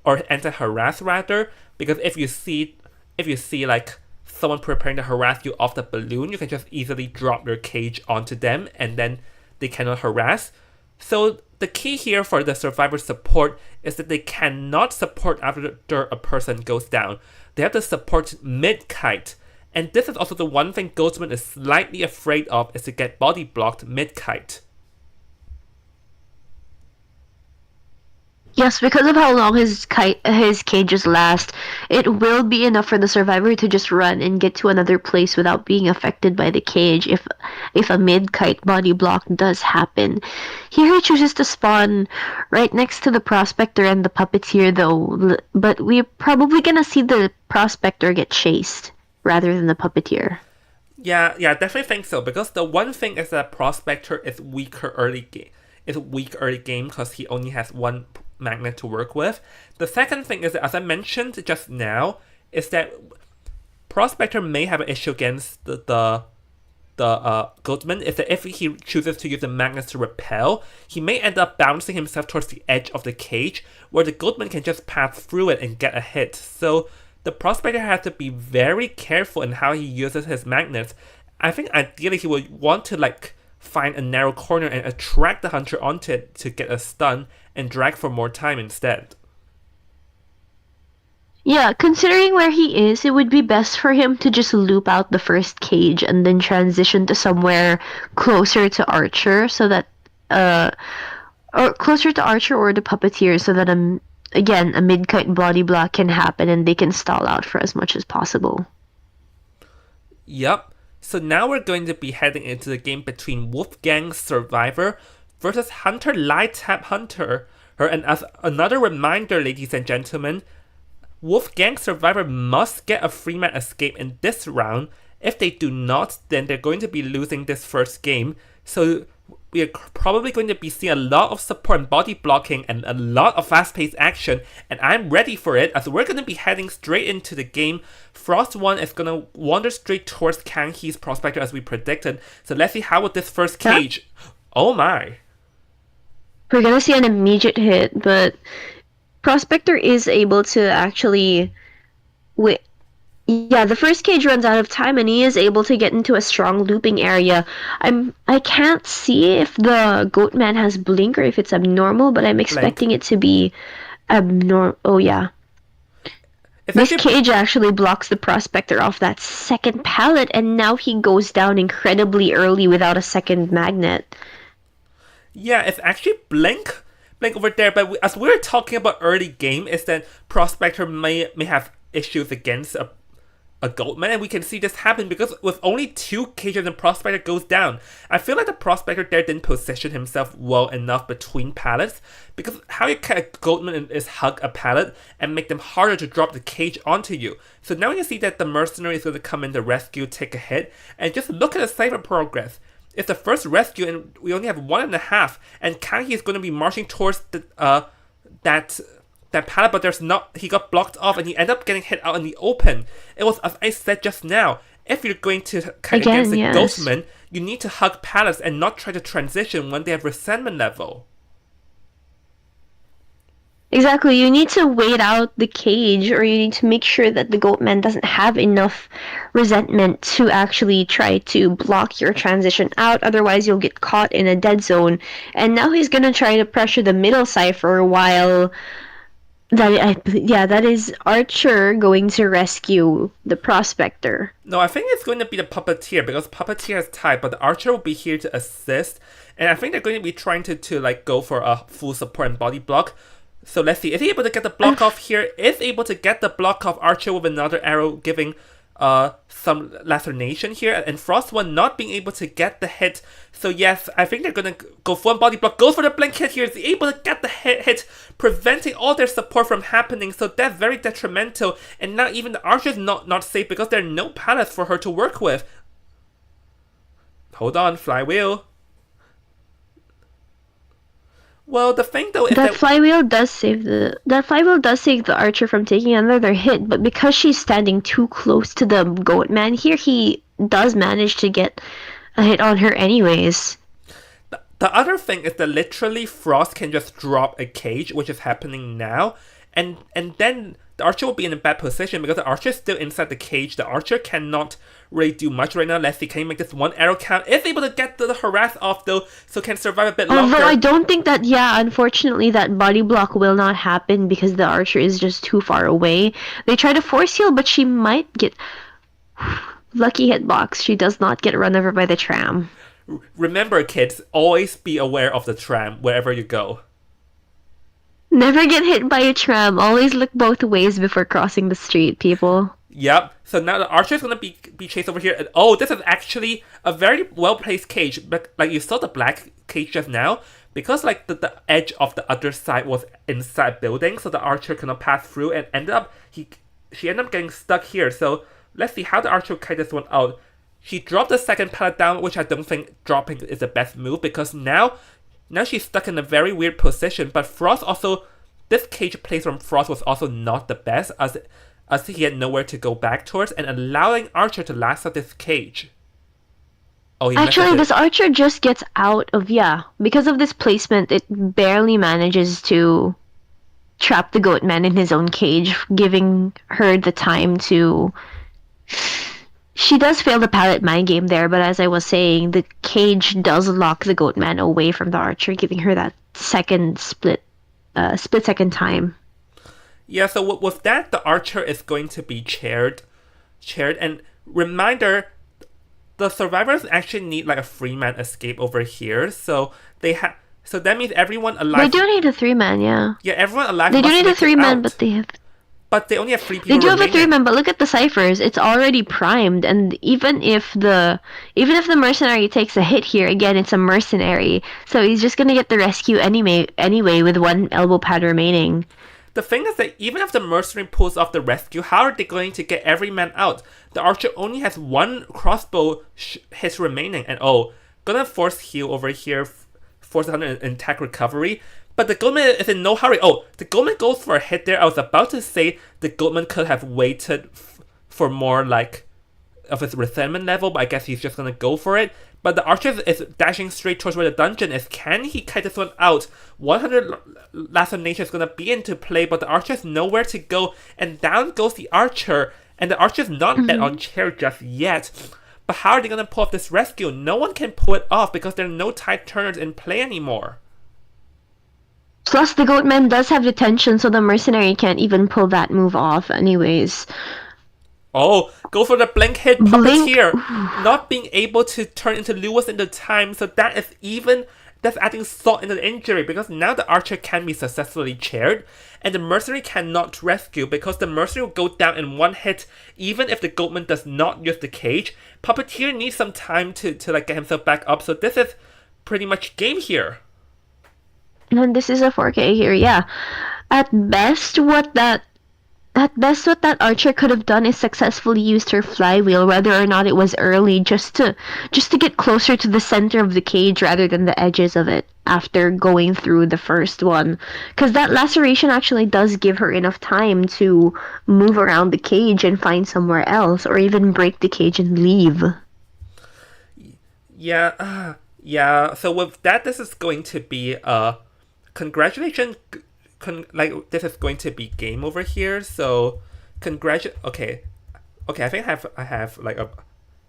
or anti-harass rather, because if you see like someone preparing to harass you off the balloon, you can just easily drop your cage onto them and then they cannot harass. So the key here for the survivor support is that they cannot support after a person goes down. They have to support mid-kite. And this is also the one thing Goatman is slightly afraid of, is to get body blocked mid-kite. Yes, because of how long his cages last, it will be enough for the survivor to just run and get to another place without being affected by the cage if a mid-kite body block does happen. Here he chooses to spawn right next to the Prospector and the Puppeteer though, but we're probably gonna see the Prospector get chased rather than the Puppeteer. Yeah, definitely think so, because the one thing is that Prospector is weak early game because he only has one magnet to work with. The second thing is that, as I mentioned just now, is that Prospector may have an issue against the Goatman, is that if he chooses to use the magnets to repel, he may end up bouncing himself towards the edge of the cage, where the Goatman can just pass through it and get a hit. So the Prospector has to be very careful in how he uses his magnets, I think ideally he would want to like find a narrow corner and attract the hunter onto it to get a stun and drag for more time instead. Yeah, considering where he is, it would be best for him to just loop out the first cage and then transition to somewhere closer to Archer so that or closer to Archer or the puppeteer so that again a mid-kite body block can happen and they can stall out for as much as possible. Yup. So now we're going to be heading into the game between Wolfgang Survivor versus Hunter Light Tap Hunter. And as another reminder, ladies and gentlemen, Wolfgang Survivor must get a free man escape in this round. If they do not, then they're going to be losing this first game. So we are probably going to be seeing a lot of support and body blocking and a lot of fast-paced action, and I'm ready for it as we're going to be heading straight into the game. Frost 1 is going to wander straight towards Kang Hee's Prospector as we predicted. So let's see how with this first cage. Oh my. We're gonna see an immediate hit, but Prospector is able to actually wait. Yeah, the first cage runs out of time and he is able to get into a strong looping area. I can't see if the Goatman has blink or if it's abnormal, but I'm expecting it to be abnormal. Oh yeah. This cage actually blocks the Prospector off that second pallet, and now he goes down incredibly early without a second magnet. Yeah, it's actually blink over there, but as we were talking about early game, is that Prospector may have issues against a Goldman, and we can see this happen because with only 2 cages the Prospector goes down. I feel like the Prospector there didn't position himself well enough between pallets, because how you can a Goldman is hug a pallet and make them harder to drop the cage onto you. So now you see that the Mercenary is going to come in to rescue, take a hit, and just look at the cyber progress. It's the first rescue and we only have 1.5, and Kang Hee is going to be marching towards the that pallet, but he got blocked off and he ended up getting hit out in the open. It was, as I said just now, if you're going to kite against the Ghostman, you need to hug pallets and not try to transition when they have resentment level. Exactly, you need to wait out the cage, or you need to make sure that the Goatman doesn't have enough resentment to actually try to block your transition out, otherwise you'll get caught in a dead zone. And now he's gonna try to pressure the middle cipher while that is Archer going to rescue the Prospector. No, I think it's going to be the Puppeteer because Puppeteer has tied, but the Archer will be here to assist. And I think they're going to be trying to like go for a full support and body block. So let's see. Is he able to get the block off here? Is able to get the block off Archer with another arrow, giving some laceration here. And Frost 1 not being able to get the hit. So yes, I think they're going to go for one body block. Goes for the blink hit here. Is he able to get the hit, preventing all their support from happening. So that's very detrimental. And now even the Archer is not safe because there are no pallets for her to work with. Hold on, flywheel. Well, the thing though is that flywheel does save the Archer from taking another hit, but because she's standing too close to the Goatman here, he does manage to get a hit on her anyways. The other thing is that literally Frost can just drop a cage, which is happening now, and then the Archer will be in a bad position because the Archer is still inside the cage. The Archer cannot really do much right now. Let's see, can he make this one arrow count? Is able to get the harass off though, so can survive a bit longer. Although I don't think that, unfortunately that body block will not happen because the Archer is just too far away. They try to force heal, but she might get lucky hitbox. She does not get run over by the tram. Remember, kids, always be aware of the tram wherever you go. Never get hit by a tram. Always look both ways before crossing the street, people. Yep. So now the Archer is going to be chased over here. And, oh, this is actually a very well-placed cage. But like you saw the black cage just now, because like the edge of the other side was inside building, so the Archer cannot pass through and she ended up getting stuck here. So let's see how the Archer kite this one out. She dropped the second pallet down, which I don't think dropping is the best move because now she's stuck in a very weird position. But Frost also, this cage place from Frost was also not the best as he had nowhere to go back towards and allowing Archer to last out this cage. Oh, actually, this Archer just gets out of, because of this placement, it barely manages to trap the Goatman in his own cage, giving her the time to she does fail the palette mind game there, but as I was saying, the cage does lock the Goatman away from the archer, giving her that second split second time. Yeah, so with that, the archer is going to be chaired, and reminder, the survivors actually need like a free man escape over here, so they have. So that means everyone alive. They do need a 3-man, yeah. Yeah, everyone alive. They do must need a make it 3-man, out. but they have. But they only have 3 people. They do have a remaining. 3-man, but look at the ciphers. It's already primed, and even if the mercenary takes a hit here, again, it's a mercenary, so he's just gonna get the rescue anyway with 1 elbow pad remaining. The thing is that even if the mercenary pulls off the rescue, how are they going to get every man out? The archer only has 1 crossbow hit remaining, and gonna force heal over here, force 100 attack recovery. But the Goldman is in no hurry. The Goldman goes for a hit there. I was about to say the Goldman could have waited for more like of his resentment level, but I guess he's just gonna go for it. But the archer is dashing straight towards where the dungeon is. Can he kite this one out? 100 Laceration is gonna be into play, but the archer has nowhere to go, and down goes the archer. And the archer's not dead on chair just yet. But how are they gonna pull off this rescue? No one can pull it off because there are no tide turners in play anymore. Plus, the Goatman does have detention, so the mercenary can't even pull that move off anyways. Go for the blink hit puppeteer. Not being able to turn into Lewis in the time, so that's adding salt into the injury, because now the archer can be successfully chaired, and the mercenary cannot rescue because the mercenary will go down in 1 hit, even if the Goatman does not use the cage. Puppeteer needs some time to like get himself back up, so this is pretty much game here. And this is a 4K here, yeah. At best, what that archer could have done is successfully used her flywheel, whether or not it was early, just to get closer to the center of the cage rather than the edges of it after going through the first one. Because that laceration actually does give her enough time to move around the cage and find somewhere else, or even break the cage and leave. Yeah. So with that, this is going to be congratulations. This is going to be game over here. So Okay. I think I have like a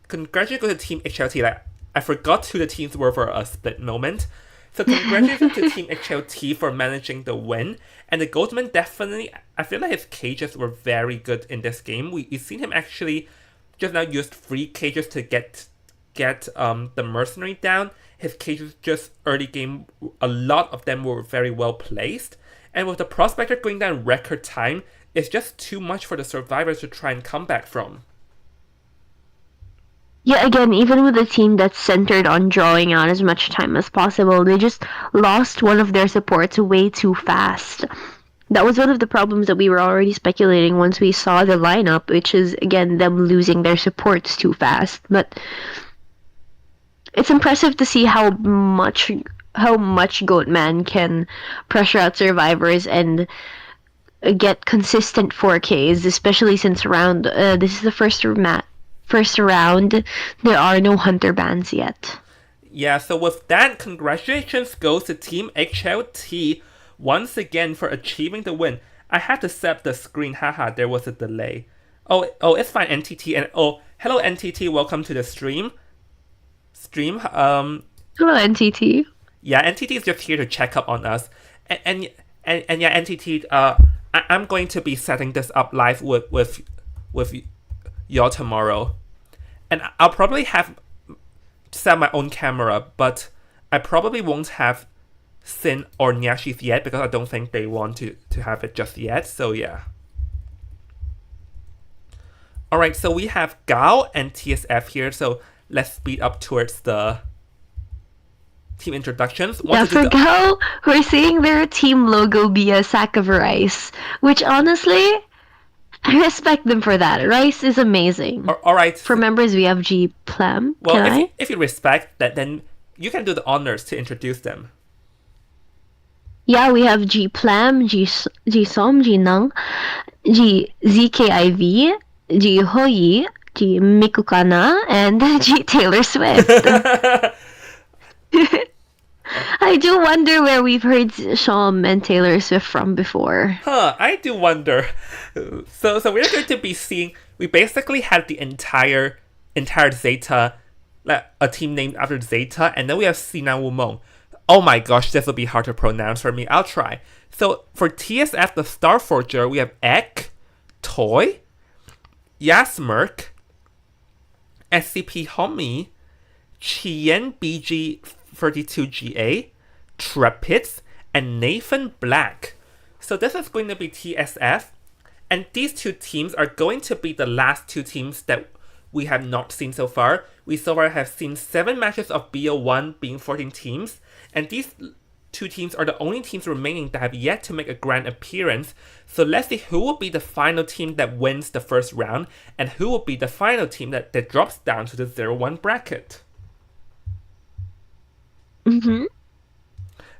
congratulations to Team HLT. Like I forgot who the teams were for a split moment. So congratulations to Team HLT for managing the win. And the Goldman definitely, I feel like his cages were very good in this game. We've seen him actually just now use 3 cages to get the mercenary down. His cages just early game, a lot of them were very well placed. And with the prospector going down record time, it's just too much for the survivors to try and come back from. Yeah, again, even with a team that's centered on drawing out as much time as possible, they just lost one of their supports way too fast. That was one of the problems that we were already speculating once we saw the lineup, which is, again, them losing their supports too fast. But it's impressive to see how much Goatman can pressure out survivors and get consistent 4Ks, especially since this is the first round. There are no hunter bans yet. Yeah, so with that, congratulations goes to Team HLT once again for achieving the win. I had to set the screen, haha, there was a delay. Oh, it's fine, NTT, and hello NTT, welcome to the stream. Hello, NTT. Yeah, NTT is just here to check up on us, and yeah, NTT. I'm going to be setting this up live with y'all tomorrow, and I'll probably have set my own camera, but I probably won't have Sin or Nyashi's yet because I don't think they want to have it just yet. So yeah. All right, so we have Gao and TSF here, so let's speed up towards the team introductions. For Gao, we're seeing their team logo be a sack of rice, which honestly, I respect them for that. Rice is amazing. All right. For members, we have G Plem. Well, if you respect that, then you can do the honors to introduce them. Yeah, we have G Plem, G Som, G Nang, G ZKIV, G Hoyi, G Mikukana, and G Taylor Swift. I do wonder where we've heard Shom and Taylor Swift from before. I do wonder. So we're going to be seeing, we basically had the entire entire Zeta, like a team named after Zeta, and then we have Sina Wumong. Oh my gosh, this will be hard to pronounce for me. I'll try. So for TSF, the Star Forger, we have Ek, Toy, Yasmerk, SCP Homie, Chien BG32GA, Trepids, and Nathan Black. So this is going to be TSF, and these two teams are going to be the last two teams that we have not seen so far. We so far have seen 7 matches of BO1 being 14 teams, and these two teams are the only teams remaining that have yet to make a grand appearance. So let's see who will be the final team that wins the first round, and who will be the final team that drops down to the 0-1 bracket. Mm-hmm.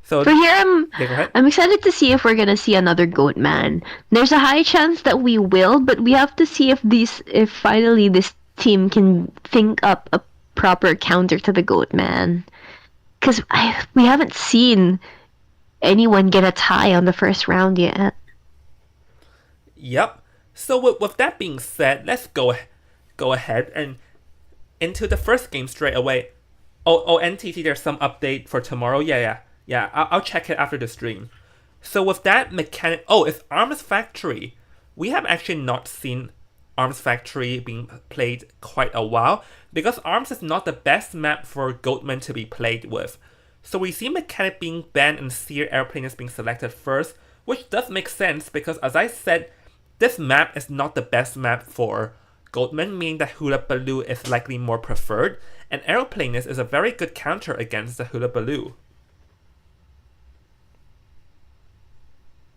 So For here, yeah, go ahead. I'm excited to see if we're gonna see another Goat Man. There's a high chance that we will, but we have to see if finally this team can think up a proper counter to the Goat Man. Because we haven't seen anyone get a tie on the first round yet. Yep. So with that being said, let's go ahead and into the first game straight away. Oh, NTT, there's some update for tomorrow. Yeah. I'll check it after the stream. So with that mechanic, it's Arms Factory. We have actually not seen Arms Factory being played quite a while, because Arms is not the best map for Goatman to be played with. So we see Mechanic being banned and Seer Airplane is being selected first, which does make sense because, as I said, this map is not the best map for Goatman, meaning that Hula Baloo is likely more preferred, and Aeroplanist is a very good counter against the Hula Baloo.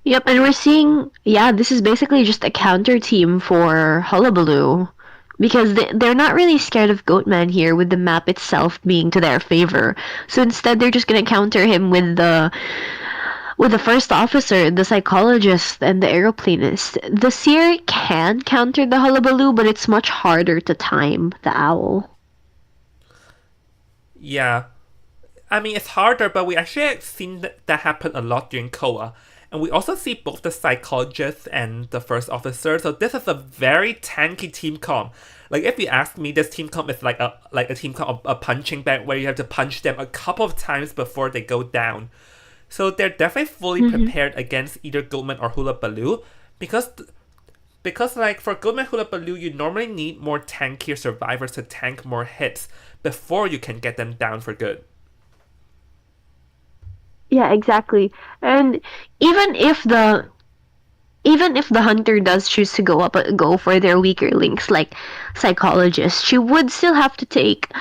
Yep, and we're seeing, this is basically just a counter team for Hullabaloo. Because they're not really scared of Goatman here, with the map itself being to their favor. So instead, they're just gonna counter him with the first officer, the psychologist, and the aeroplanist. The Seer can counter the Hullabaloo, but it's much harder to time the owl. Yeah. I mean, it's harder, but we actually have seen that happen a lot during Koa. And we also see both the psychologist and the first officer, so this is a very tanky team comp. Like, if you ask me, this team comp is like a team comp, a punching bag where you have to punch them a couple of times before they go down. So they're definitely fully prepared against either Goatman or Hula Baloo, because like for Goatman Hula Baloo, you normally need more tankier survivors to tank more hits before you can get them down for good. Yeah, exactly. And even if the hunter does choose to go for their weaker links like psychologist, she would still have to take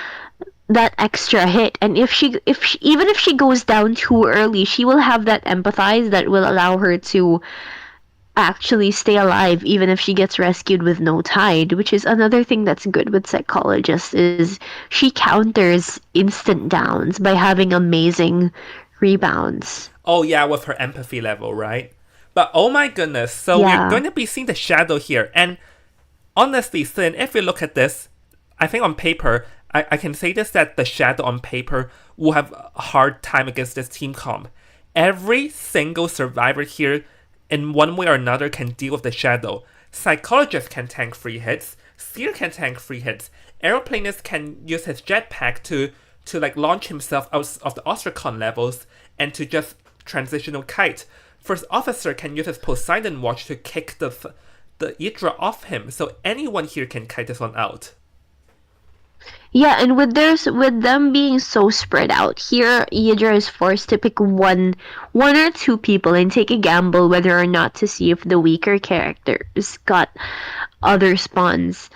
that extra hit. And even if she goes down too early, she will have that empathize that will allow her to actually stay alive even if she gets rescued with no tide, which is another thing that's good with psychologist, is she counters instant downs by having amazing rebounds. Oh yeah, with her empathy level, right? But oh my goodness, so we're going to be seeing the shadow here. And honestly, Sin, if we look at this, I think on paper, I can say this, that the shadow on paper will have a hard time against this team comp. Every single survivor here, in one way or another, can deal with the shadow. Psychologist can tank free hits, Seer can tank free hits, Aeroplanist can use his jetpack to like launch himself out of the Ostracon levels and to just transitional kite. First officer can use his Poseidon watch to kick the Idra off him, so anyone here can kite this one out. Yeah, and with them being so spread out here, Idra is forced to pick one or two people and take a gamble whether or not to see if the weaker characters got other spawns.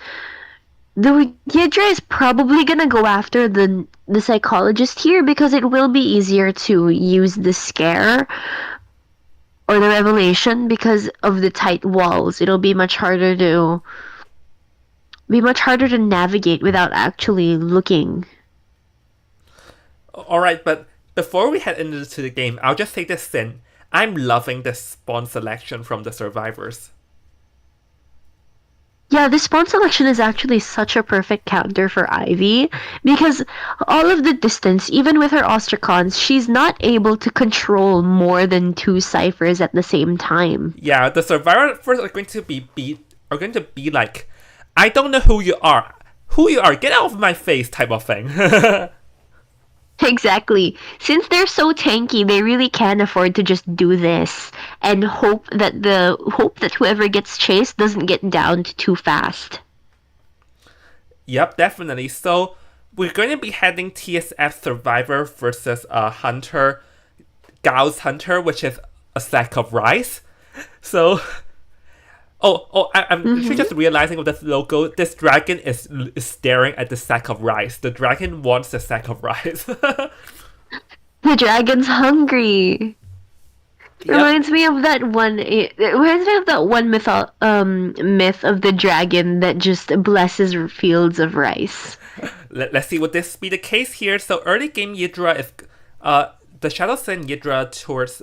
The Hydra is probably gonna go after the psychologist here because it will be easier to use the scare or the revelation because of the tight walls. It'll be much harder to navigate without actually looking. Alright, but before we head into the game, I'll just say this, Sin. I'm loving this spawn selection from the survivors. Yeah, this spawn selection is actually such a perfect counter for Ivy because all of the distance, even with her Ostracons, she's not able to control more than 2 ciphers at the same time. Yeah, the survivors are going to be like, I don't know who you are. who you are, get out of my face type of thing. Exactly. Since they're so tanky, they really can afford to just do this and hope that whoever gets chased doesn't get downed too fast. Yep, definitely. So we're going to be having TSF Survivor versus Hunter, Gao's Hunter, which is a sack of rice. So, I'm actually just realizing with this logo, this dragon is staring at the sack of rice. The dragon wants the sack of rice. The dragon's hungry. Yep. Reminds me of that one. It reminds me of that one myth of the dragon that just blesses fields of rice. Let's see would this be the case here. So early game Yidra is the Shadow send Yidra towards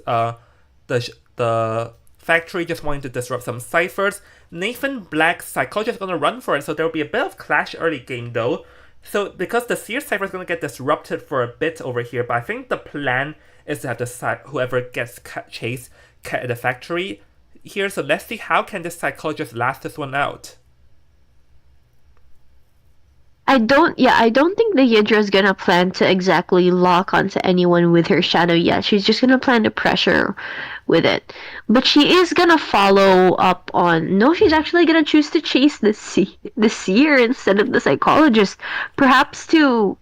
the factory, just wanting to disrupt some ciphers. Nathan Black Psychologist is gonna run for it, so there will be a bit of clash early game though. So because the Seer cipher is gonna get disrupted for a bit over here, but I think the plan is to have whoever gets chased at the factory here. So let's see how can this psychologist last this one out. I don't think the Hydra's gonna plan to exactly lock onto anyone with her shadow yet. She's just gonna plan to pressure with it. But she is gonna follow up on no, she's actually gonna choose to chase the seer instead of the psychologist. Perhaps to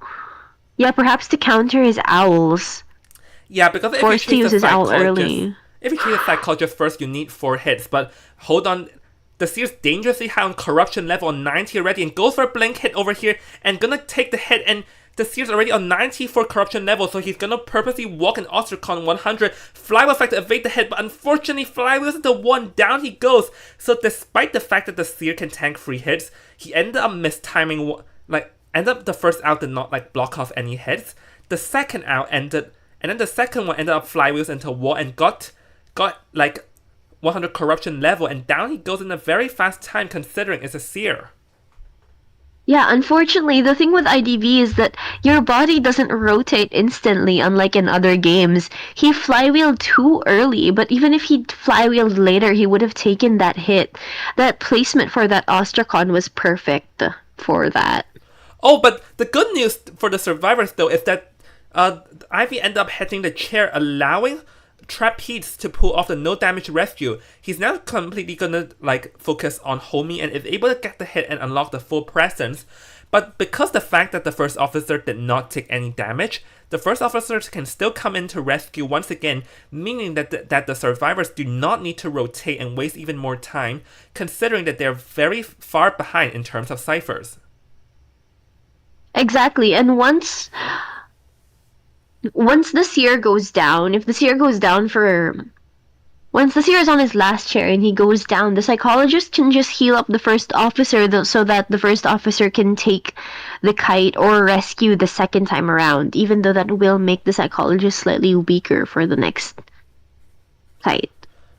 counter his owls. Yeah, because if Forced to you use choose his the owl psychologist, early. if you choose the psychologist first, you need 4 hits. But hold on, the Seer's dangerously high on corruption level on 90 already, and goes for a blink hit over here, and gonna take the hit. And the Seer's already on 90 for corruption level, so he's gonna purposely walk an Ostracon 100. Flywheel effect to evade the hit, but unfortunately, Flywheel's into 1, down he goes. So despite the fact that the Seer can tank 3 hits, he ended up mistiming, ended up the first out did not block off any hits. The second out ended. And then the second one ended up flywheels into a wall and got 100 corruption level, and down he goes in a very fast time considering it's a seer. Yeah, unfortunately, the thing with IDV is that your body doesn't rotate instantly, unlike in other games. He flywheeled too early, but even if he'd flywheeled later, he would have taken that hit. That placement for that Ostracon was perfect for that. Oh, but the good news for the survivors though is that Ivy ended up hitting the chair, allowing Trapeze to pull off the no damage rescue. He's now completely gonna focus on Homie and is able to get the hit and unlock the full presence. But because the fact that the first officer did not take any damage, the first officers can still come in to rescue once again, meaning that the survivors do not need to rotate and waste even more time, considering that they're very far behind in terms of ciphers. Exactly, and once the seer goes down, once the seer is on his last chair and he goes down, the psychologist can just heal up the first officer so that the first officer can take the kite or rescue the second time around, even though that will make the psychologist slightly weaker for the next fight.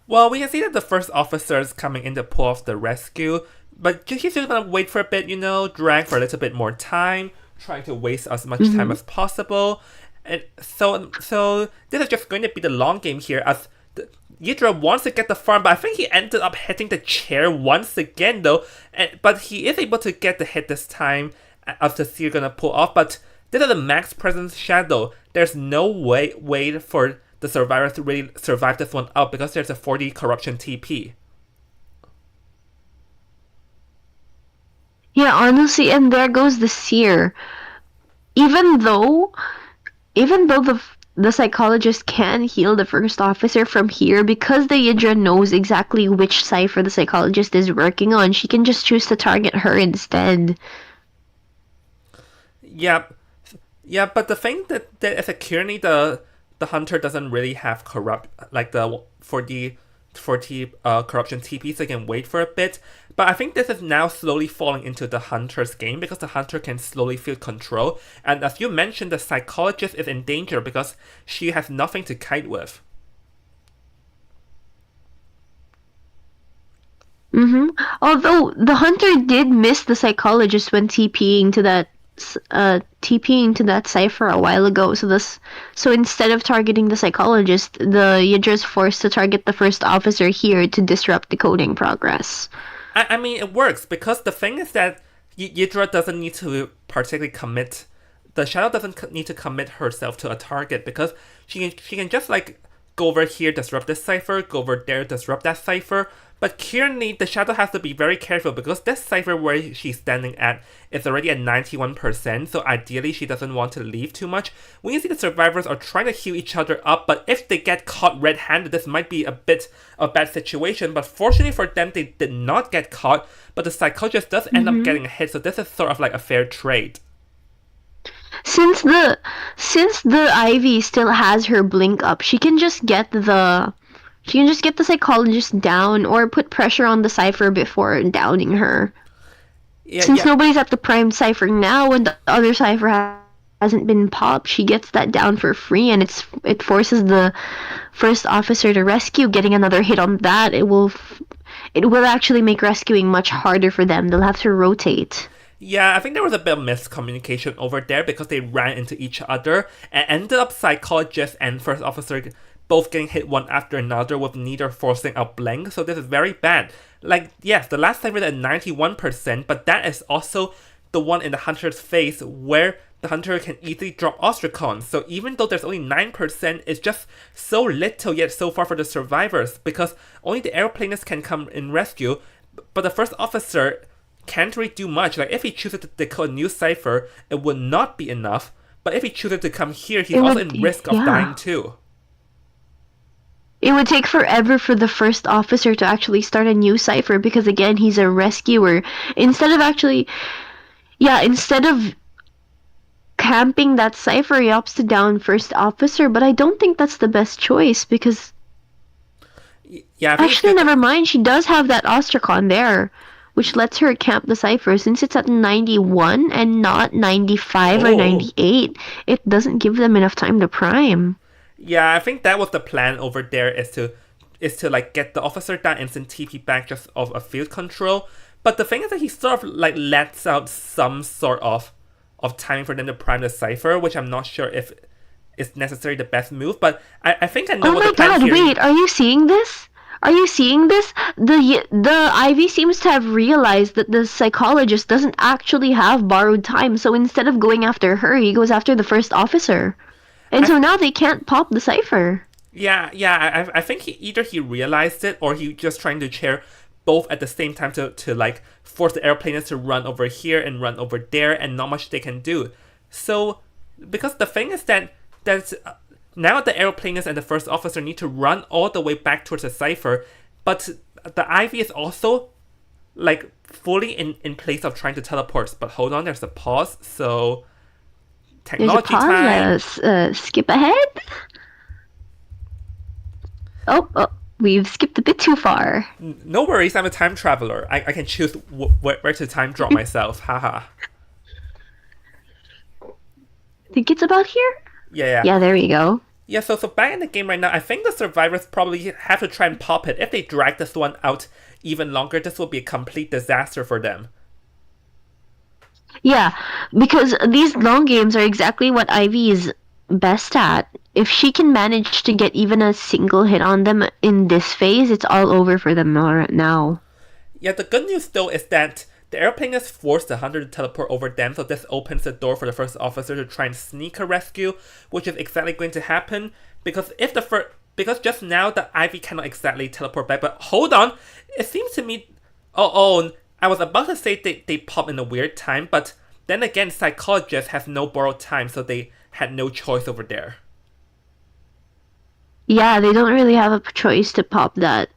Well, we can see that the first officer is coming in to pull off the rescue, but he's just gonna wait for a bit, drag for a little bit more time, trying to waste as much time as possible. And so this is just going to be the long game here, as Yidra wants to get the farm, but I think he ended up hitting the chair once again though. But he is able to get the hit this time, as the Seer gonna pull off. But this is a max presence shadow. There's no way for the survivors to really survive this one out because there's a 40 corruption TP. Yeah, honestly, and there goes the Seer. Even though the psychologist can heal the first officer from here, because the Yidra knows exactly which cipher the psychologist is working on, she can just choose to target her instead. Yeah, but the thing that as a currently the hunter doesn't really have the 40 corruption TP, so they can wait for a bit. But I think this is now slowly falling into the hunter's game because the hunter can slowly feel control. And as you mentioned, the psychologist is in danger because she has nothing to kite with. Although the hunter did miss the psychologist when TPing to that cipher a while ago, so instead of targeting the psychologist, the Yidra is forced to target the first officer here to disrupt the coding progress. I mean, it works because the thing is that Yidra doesn't need to particularly commit. The shadow doesn't need to commit herself to a target because she can just like go over here, disrupt this cipher, go over there, disrupt that cipher. But currently, the shadow has to be very careful because this cipher where she's standing at is already at 91%, so ideally she doesn't want to leave too much. We see the survivors are trying to heal each other up, but if they get caught red-handed, this might be a bit of a bad situation. But fortunately for them, they did not get caught, but the psychologist does end up getting hit, so this is sort of like a fair trade. Since the Ivy still has her blink up, she can just get the psychologist down or put pressure on the cipher before downing her. Yeah, Since yeah, nobody's at the prime cipher now and the other cipher hasn't been popped, she gets that down for free, and it forces the first officer to rescue. Getting another hit on that, it will actually make rescuing much harder for them. They'll have to rotate. Yeah, I think there was a bit of miscommunication over there because they ran into each other and ended up psychologist and first officer both getting hit one after another with neither forcing a blink, so this is very bad. Like, yes, the last time was at 91%, but that is also the one in the hunter's face where the hunter can easily drop Ostracon. So even though there's only 9%, it's just so little yet so far for the survivors because only the aeroplanist can come in rescue, but the first officer can't really do much. Like, if he chooses to decode a new cipher, it would not be enough. But if he chooses to come here, he's also in risk of dying too. It would take forever for the first officer to actually start a new cipher because again, he's a rescuer. Instead of camping that cipher, he opts to down first officer, but I don't think that's the best choice because Yeah, I think actually never mind, she does have that Ostracon there, which lets her camp the cipher. Since it's at 91 and not 95 or 98, it doesn't give them enough time to prime. Yeah, I think that was the plan over there is to like get the officer down instant TP back just of a field control. But the thing is that he sort of like lets out some sort of timing for them to prime the cipher, which I'm not sure if is necessarily the best move. But I think I know Oh what my the plan god, here. wait, are you seeing this? Are you seeing this? The Ivy seems to have realized that the psychologist doesn't actually have borrowed time, so instead of going after her, he goes after the first officer. And so now they can't pop the cipher. Yeah. I think either he realized it or he just trying to chair both at the same time to like force the airplanes to run over here and run over there, and not much they can do. So because the thing is that now the airplanes and the first officer need to run all the way back towards the cipher, but the Ivy is also like fully in place of trying to teleport. But hold on, there's a pause. So There's a technology pause. time. Skip ahead. Oh, we've skipped a bit too far. No worries, I'm a time traveler. I can choose where to time drop myself. Haha. I think it's about here? Yeah. Yeah, there we go. Yeah, so back in the game right now, I think the survivors probably have to try and pop it. If they drag this one out even longer, this will be a complete disaster for them. Yeah, because these long games are exactly what Ivy is best at. If she can manage to get even a single hit on them in this phase, it's all over for them now. Yeah, the good news though is that the airplane has forced the hunter to teleport over them, so this opens the door for the first officer to try and sneak a rescue, which is exactly going to happen because because just now the Ivy cannot exactly teleport back. But hold on, it seems to me, I was about to say they pop in a weird time, but then again, psychologists have no borrowed time, so they had no choice over there. Yeah, they don't really have a choice to pop that,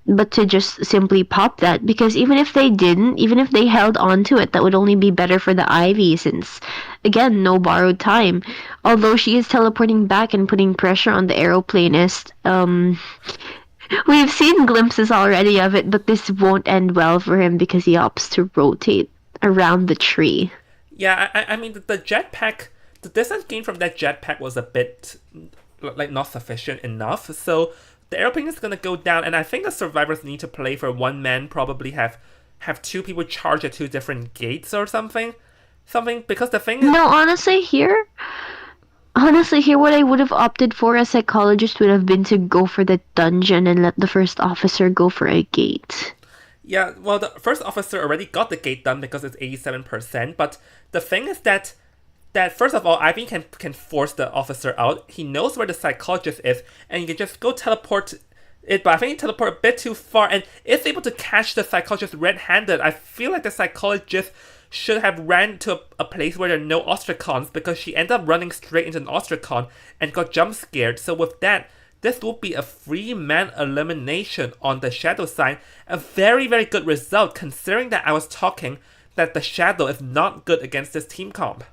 but to just simply pop that, because even if they didn't, even if they held on to it, that would only be better for the Ivy since, again, no borrowed time. Although she is teleporting back and putting pressure on the aeroplanist, we've seen glimpses already of it, but this won't end well for him because he opts to rotate around the tree. Yeah, I mean, the jetpack, the distance gain from that jetpack was a bit like not sufficient enough. So the airplane is gonna go down, and I think the survivors need to play for one man. Probably have two people charge at two different gates or something, because the thing is, No, honestly, here what I would have opted for as psychologist would have been to go for the dungeon and let the first officer go for a gate. Yeah, well, the first officer already got the gate done because it's 87%. But the thing is that first of all, Ivy can force the officer out. He knows where the psychologist is, and he can just go teleport it. But I think he teleport a bit too far, and is able to catch the psychologist red-handed. I feel like the psychologist should have ran to a place where there are no ostracons, because she ended up running straight into an ostracon and got jump scared. So with that, this will be a 3-man elimination on the Shadow side. A very, very good result, considering that I was talking that the Shadow is not good against this team comp.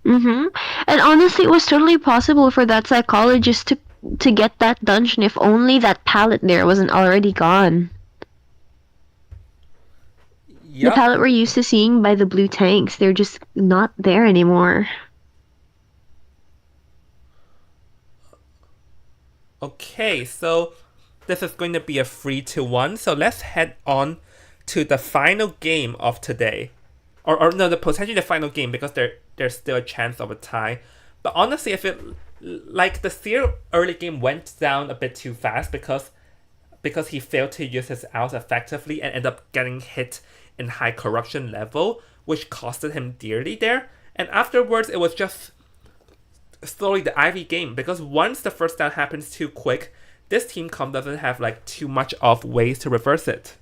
Mm-hmm. And honestly, it was totally possible for that psychologist to get that dungeon if only that pallet there wasn't already gone. The Yep. pallet we're used to seeing by the blue tanks, they're just not there anymore. Okay, so this is going to be a 3-1. So let's head on to the final game of today. Or no, potentially the final game, because there's still a chance of a tie. But honestly, I feel like the Seer early game went down a bit too fast because he failed to use his owls effectively and ended up getting hit in high corruption level, which costed him dearly there. And afterwards, it was just slowly the Ivy game, because once the first down happens too quick, this team comp doesn't have like too much of ways to reverse it.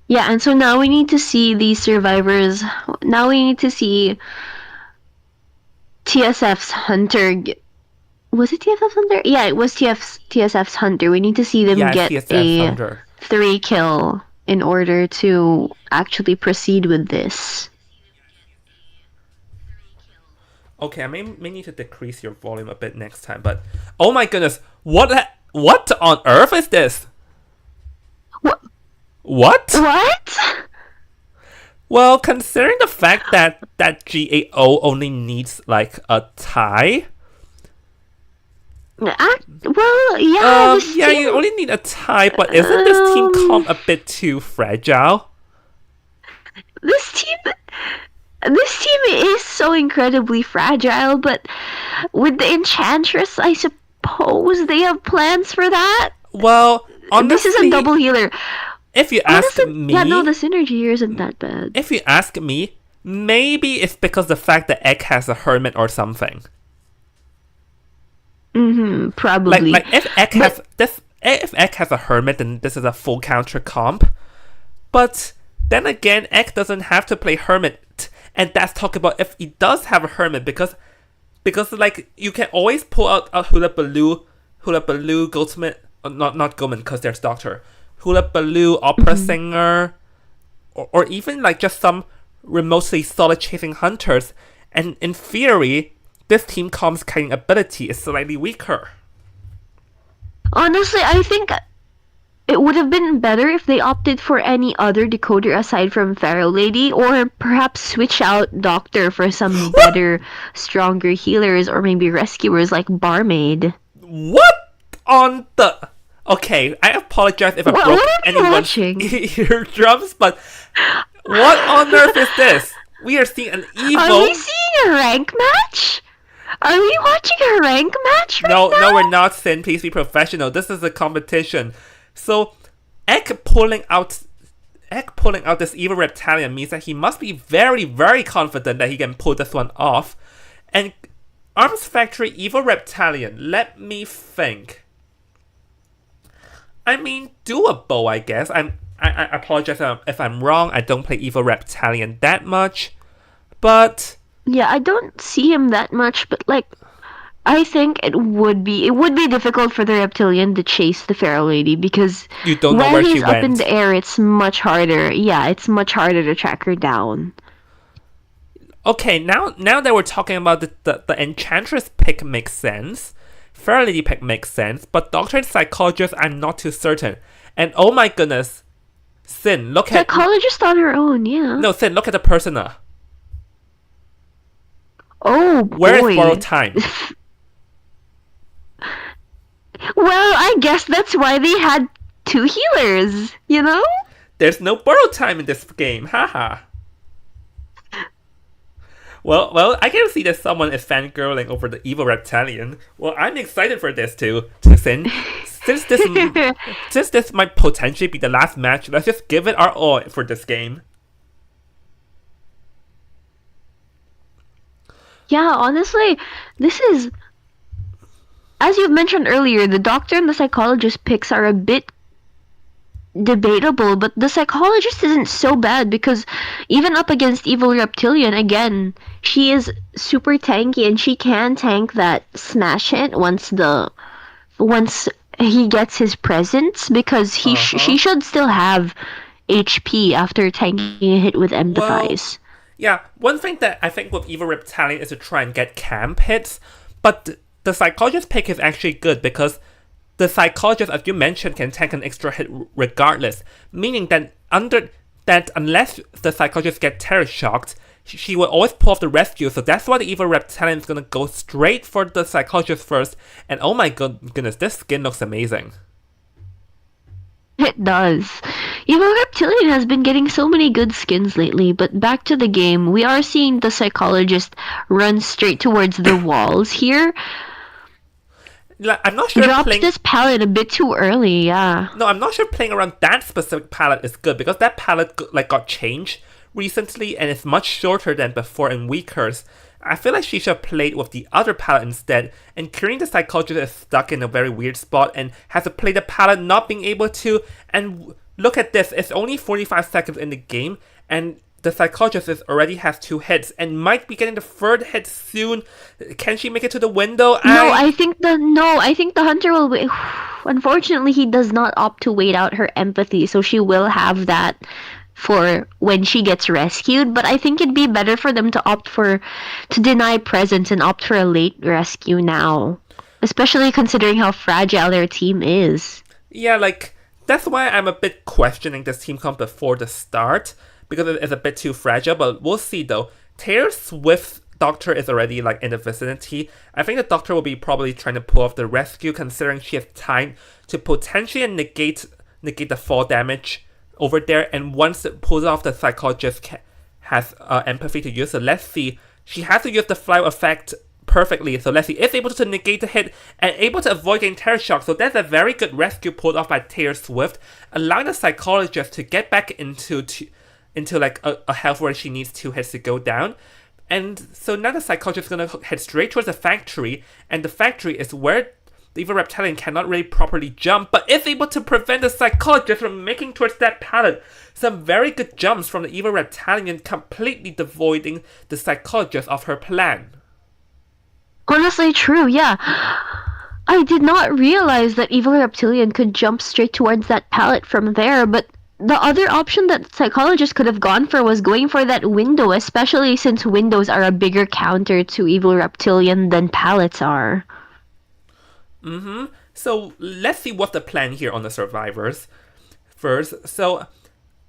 Yeah, and so now we need to see these survivors. Now we need to see TSF's Hunter. Was it TSF's Hunter? Yeah, it was TSF's Hunter. We need to see them get TSF a Thunder. 3 kill in order to actually proceed with this. Okay, I may need to decrease your volume a bit next time, but oh my goodness, what on earth is this? What? What? What? Well, considering the fact that GAO only needs like a tie. Well, yeah. Yeah, you only need a tie, but isn't this team comp a bit too fragile? This team is so incredibly fragile, but with the Enchantress, I suppose they have plans for that. Well, honestly, this is a double healer. If you ask me, yeah, no, the synergy here isn't that bad. If you ask me, maybe it's because the fact that Egg has a hermit or something. Mm-hmm, probably. Like if Egg has a hermit, then this is a full counter comp. But then again, Egg doesn't have to play hermit, and that's talking about if he does have a hermit, because like you can always pull out a Hula Baloo, Goldsmith, not Goldman, because there's Doctor, Hula Baloo, opera singer, or even like just some remotely solid chasing hunters, and in theory, this team comp's kiting ability is slightly weaker. Honestly, I think it would have been better if they opted for any other decoder aside from Pharaoh Lady, or perhaps switch out Doctor for some better, stronger healers, or maybe rescuers like Barmaid. What on the... Okay, I apologize if I broke anyone's eardrums, but what on earth is this? We are seeing an evil... Are we seeing a rank match? Are we watching a rank match right now? No, we're not, Sin. Please be professional. This is a competition. So, Egg pulling out this evil reptilian means that he must be very, very confident that he can pull this one off. And Arms Factory evil reptilian, let me think. I mean, doable, I guess. I apologize if I'm wrong. I don't play evil reptilian that much, but yeah, I don't see him that much. But like, I think it would be difficult for the reptilian to chase the Pharaoh Lady, because you don't know where she went. When he's up in the air, it's much harder. Yeah, it's much harder to track her down. Okay, now that we're talking about the Enchantress pick makes sense. Pharaoh Lady pick makes sense, but Doctor and Psychologist, I'm not too certain. And oh my goodness, Sin, look at... Psychologist on her own, yeah. No, Sin, look at the persona. Oh, boy. Where is borrowed time? Well, I guess that's why they had 2 healers, you know? There's no borrowed time in this game, haha. Well, I can see that someone is fangirling over the evil reptilian. Well, I'm excited for this too, Sin. Since this, since this might potentially be the last match, let's just give it our all for this game. Yeah, honestly, this is, as you've mentioned earlier, the doctor and the psychologist picks are a bit debatable, but the psychologist isn't so bad because even up against evil reptilian, again, she is super tanky and she can tank that smash hit once he gets his presence, because she should still have HP after tanking a hit with Well, empathize. yeah, one thing that I think with evil reptilian is to try and get camp hits, but the psychologist pick is actually good because the psychologist, as you mentioned, can tank an extra hit regardless, meaning that unless the psychologist gets terror shocked, she will always pull off the rescue. So that's why the evil reptilian is gonna go straight for the psychologist first. And oh my goodness, this skin looks amazing. It does. Evil Reptilian has been getting so many good skins lately, but back to the game, we are seeing the psychologist run straight towards the walls here. I'm not sure Dropped playing. this palette a bit too early, yeah. No, I'm not sure playing around that specific palette is good because that palette got changed recently and it's much shorter than before and weaker. I feel like she should have played with the other palette instead, and Kirin the psychologist is stuck in a very weird spot and has to play the palette not being able to, and look at this, it's only 45 seconds in the game, and the psychologist already has 2 hits and might be getting the 3rd hit soon. Can she make it to the window? I think the hunter will wait. Unfortunately, he does not opt to wait out her empathy, so she will have that for when she gets rescued, but I think it'd be better for them to deny presence and opt for a late rescue now, especially considering how fragile their team is. Yeah, that's why I'm a bit questioning this team comp before the start, because it's a bit too fragile, but we'll see though. Taylor Swift's doctor is already in the vicinity. I think the doctor will be probably trying to pull off the rescue, considering she has time to potentially negate the fall damage over there, and once it pulls off, the psychologist has empathy to use. So let's see. She has to use the fly effect perfectly. So let's see. Is able to negate the hit and able to avoid getting terror shock. So that's a very good rescue pulled off by Taylor Swift, allowing the psychologist to get back into a health where she needs 2 hits to go down. And so now the psychologist is gonna head straight towards the factory, and the factory is where the evil reptilian cannot really properly jump, but is able to prevent the psychologist from making towards that pallet. Some very good jumps from the evil reptilian, completely devoiding the psychologist of her plan. Honestly, true, yeah. I did not realize that evil reptilian could jump straight towards that pallet from there, but the other option that psychologist could have gone for was going for that window, especially since windows are a bigger counter to evil reptilian than pallets are. So let's see what's the plan here on the survivors first. So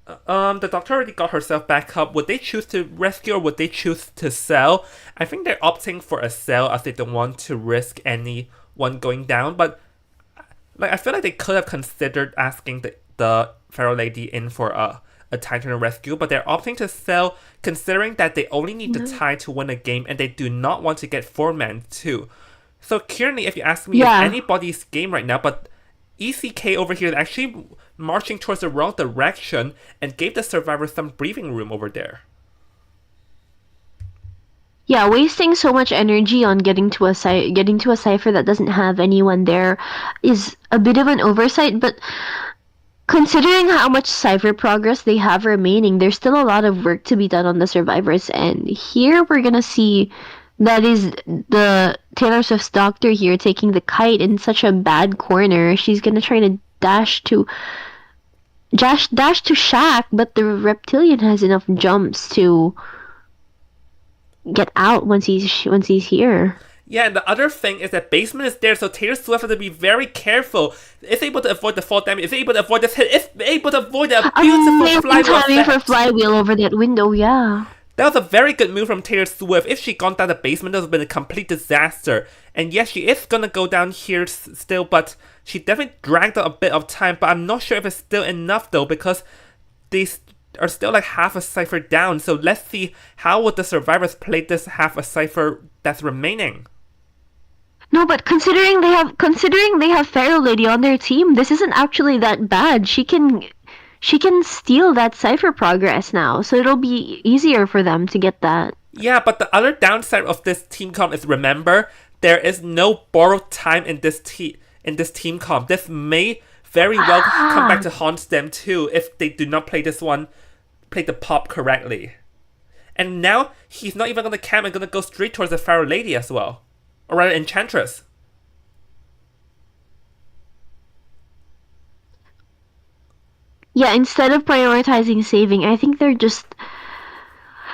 the doctor already got herself back up. Would they choose to rescue or would they choose to sell? I think they're opting for a sell as they don't want to risk anyone going down. But I feel like they could have considered asking the Pharaoh Lady in for a Titan rescue, but they're opting to sell, considering that they only need the tie to win a game and they do not want to get 4-man too. So currently, if you ask me, it's anybody's game right now, but ECK over here is actually marching towards the wrong direction and gave the survivors some breathing room over there. Yeah, wasting so much energy on getting to a cipher that doesn't have anyone there is a bit of an oversight, but considering how much cipher progress they have remaining, there's still a lot of work to be done on the survivors, and here we're gonna see that is the Taylor Swift's doctor here taking the kite in such a bad corner. She's gonna try to dash to Shaq, but the reptilian has enough jumps to get out once he's here. Yeah, and the other thing is that basement is there, so Taylor Swift has to be very careful. It's able to avoid the fall damage, it's able to avoid this hit, it's able to avoid a beautiful flywheel timing for flywheel over that window, yeah. That was a very good move from Taylor Swift. If she gone down the basement, that would have been a complete disaster. And yes, she is gonna go down here still, but she definitely dragged out a bit of time. But I'm not sure if it's still enough though, because are still like half a cipher down. So let's see how would the survivors play this half a cipher that's remaining. No, but considering they have Pharaoh Lady on their team, this isn't actually that bad. She can steal that cipher progress now, so it'll be easier for them to get that. Yeah, but the other downside of this team comp is, remember, there is no borrowed time in this team comp. This may very well come back to haunt them too if they do not play the pop correctly. And now he's not even gonna camp and gonna go straight towards the Pharaoh Lady as well. Or rather, Enchantress. Yeah, instead of prioritizing saving, I think they're just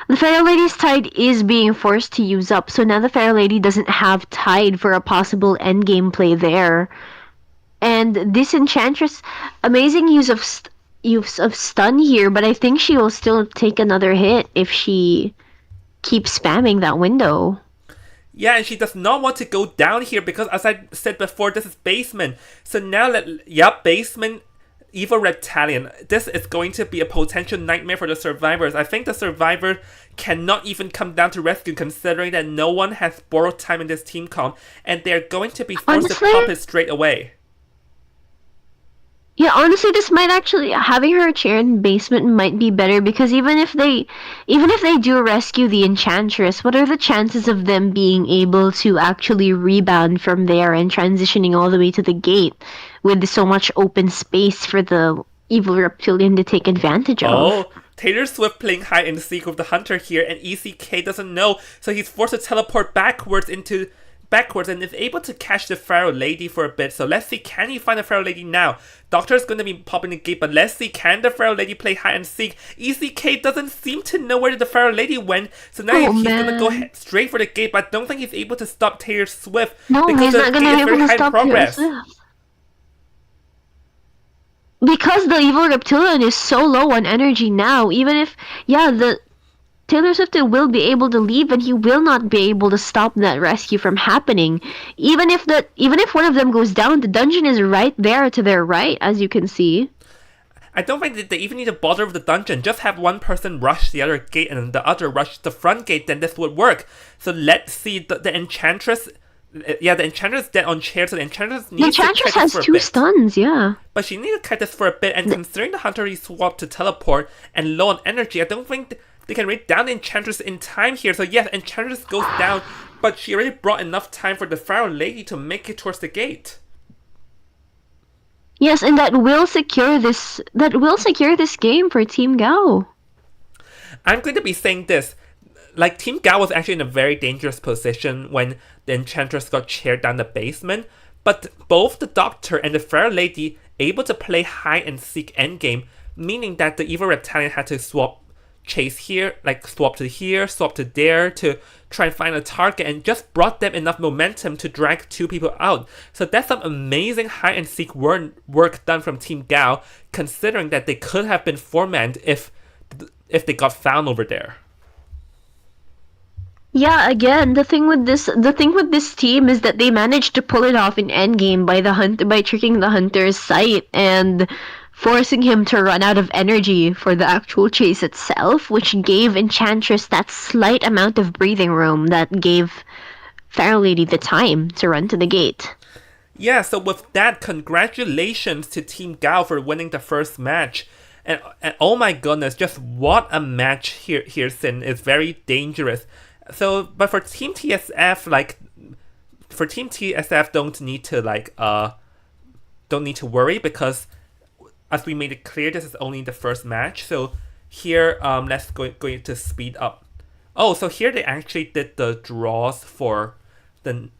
the Pharaoh Lady's tide is being forced to use up, so now the Pharaoh Lady doesn't have tide for a possible endgame play there. And this Enchantress, amazing use of stun here, but I think she will still take another hit if she keeps spamming that window. Yeah, and she does not want to go down here because, as I said before, this is basement. So now, basement, evil reptilian. This is going to be a potential nightmare for the survivors. I think the survivors cannot even come down to rescue, considering that no one has borrowed time in this team comp, and they're going to be forced to pop it straight away. Yeah, honestly, this might actually having her chair in basement might be better because even if they do rescue the Enchantress, what are the chances of them being able to actually rebound from there and transitioning all the way to the gate with so much open space for the evil reptilian to take advantage of? Oh, Taylor Swift playing hide and seek with the hunter here, and ECK doesn't know, so he's forced to teleport backwards and is able to catch the Pharaoh Lady for a bit. So let's see, can he find the Pharaoh Lady now? Doctor is going to be popping the gate, but let's see, can the Pharaoh Lady play hide and seek? ECK doesn't seem to know where the Pharaoh Lady went, so now he's going to go straight for the gate, but I don't think he's able to stop Taylor Swift. No, because he's not going to be able to stop Taylor Swift. Because the evil reptilian is so low on energy now, even if, the Taylor Swift will be able to leave and he will not be able to stop that rescue from happening. Even if one of them goes down, the dungeon is right there to their right, as you can see. I don't think that they even need to bother with the dungeon. Just have one person rush the other gate and the other rush the front gate, then this would work. So let's see, the Enchantress... Yeah, the Enchantress is dead on chair, so the Enchantress needs to catch has this for a two bit. stuns, yeah. But she needs to catch this for a bit, and considering the Hunter he swapped to teleport and low on energy, I don't think they can raid down the Enchantress in time here. So yes, Enchantress goes down, but she already brought enough time for the Pharaoh Lady to make it towards the gate. Yes, and that will secure this game for Team Gao. I'm going to be saying this. Like, Team Gao was actually in a very dangerous position when the Enchantress got chaired down the basement, but both the Doctor and the Pharaoh Lady able to play hide and seek endgame, meaning that the evil reptilian had to chase here, like swap to here, swap to there to try and find a target, and just brought them enough momentum to drag two people out. So that's some amazing hide and seek work done from Team Gao, considering that they could have been four-manned if they got found over there. Yeah, again, the thing with this team is that they managed to pull it off in endgame by tricking the hunter's sight and forcing him to run out of energy for the actual chase itself, which gave Enchantress that slight amount of breathing room that gave Pharaoh Lady the time to run to the gate. Yeah, so with that, congratulations to Team Gao for winning the first match. And oh my goodness, just what a match here, Sin. It's very dangerous. So, but for Team TSF, don't need to worry, because as we made it clear, this is only the first match. So here, let's go to speed up. Oh, so here they actually did the draws for the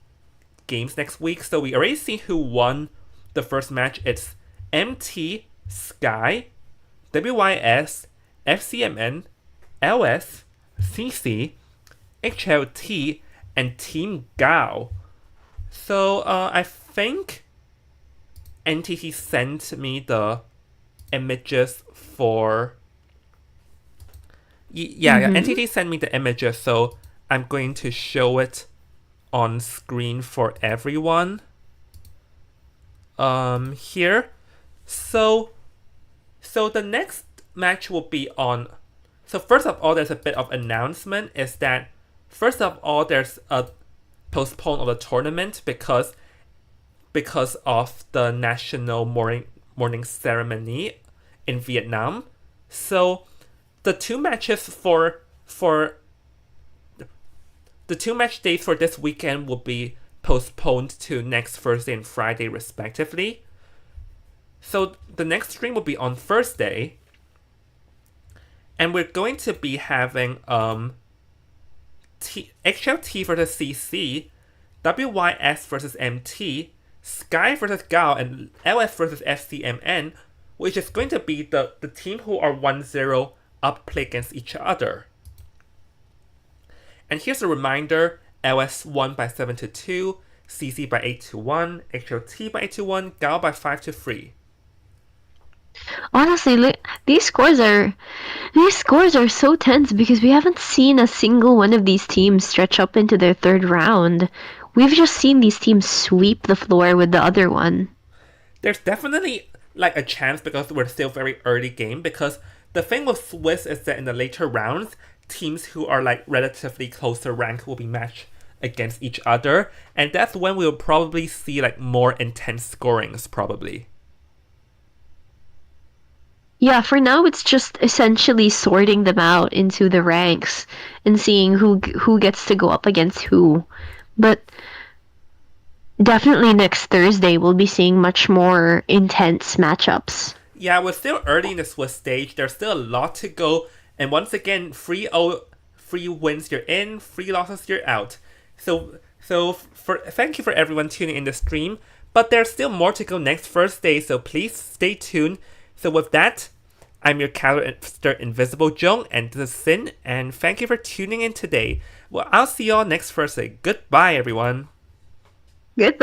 games next week. So we already see who won the first match. It's MT, Sky, WYS, FCMN, LS, CC, HLT, and Team Gao. So I think NTT sent me the images for... NTT sent me the images, so I'm going to show it on screen for everyone. Here. So the next match will be on. So first of all, there's a bit of announcement. Is that first of all, there's a postpone of the tournament because of the national morning ceremony in Vietnam. So the two matches for the two match days for this weekend will be postponed to next Thursday and Friday respectively. So the next stream will be on Thursday, and we're going to be having HLT versus CC, WYS versus MT, Sky versus Gao, and LS versus FCMN, which is going to be the team who are 1-0 up play against each other. And here's a reminder: LS won by 7-2, CC by 8-1, HLT by 8-1, Gao by 5-3. Honestly, these scores are so tense because we haven't seen a single one of these teams stretch up into their third round. We've just seen these teams sweep the floor with the other one. There's definitely like a chance because we're still very early game, because the thing with Swiss is that in the later rounds, teams who are like relatively closer rank will be matched against each other, and that's when we'll probably see like more intense scorings probably. Yeah, for now it's just essentially sorting them out into the ranks and seeing who gets to go up against who. But definitely next Thursday we'll be seeing much more intense matchups. Yeah, we're still early in the Swiss stage. There's still a lot to go, and once again, 3-0, 3 wins you're in, 3 losses you're out. So thank you for everyone tuning in the stream. But there's still more to go next Thursday, so please stay tuned. So with that, I'm your caster Invisible Joan, and this is Sin, and thank you for tuning in today. Well, I'll see y'all next Thursday. Goodbye, everyone. Goodbye.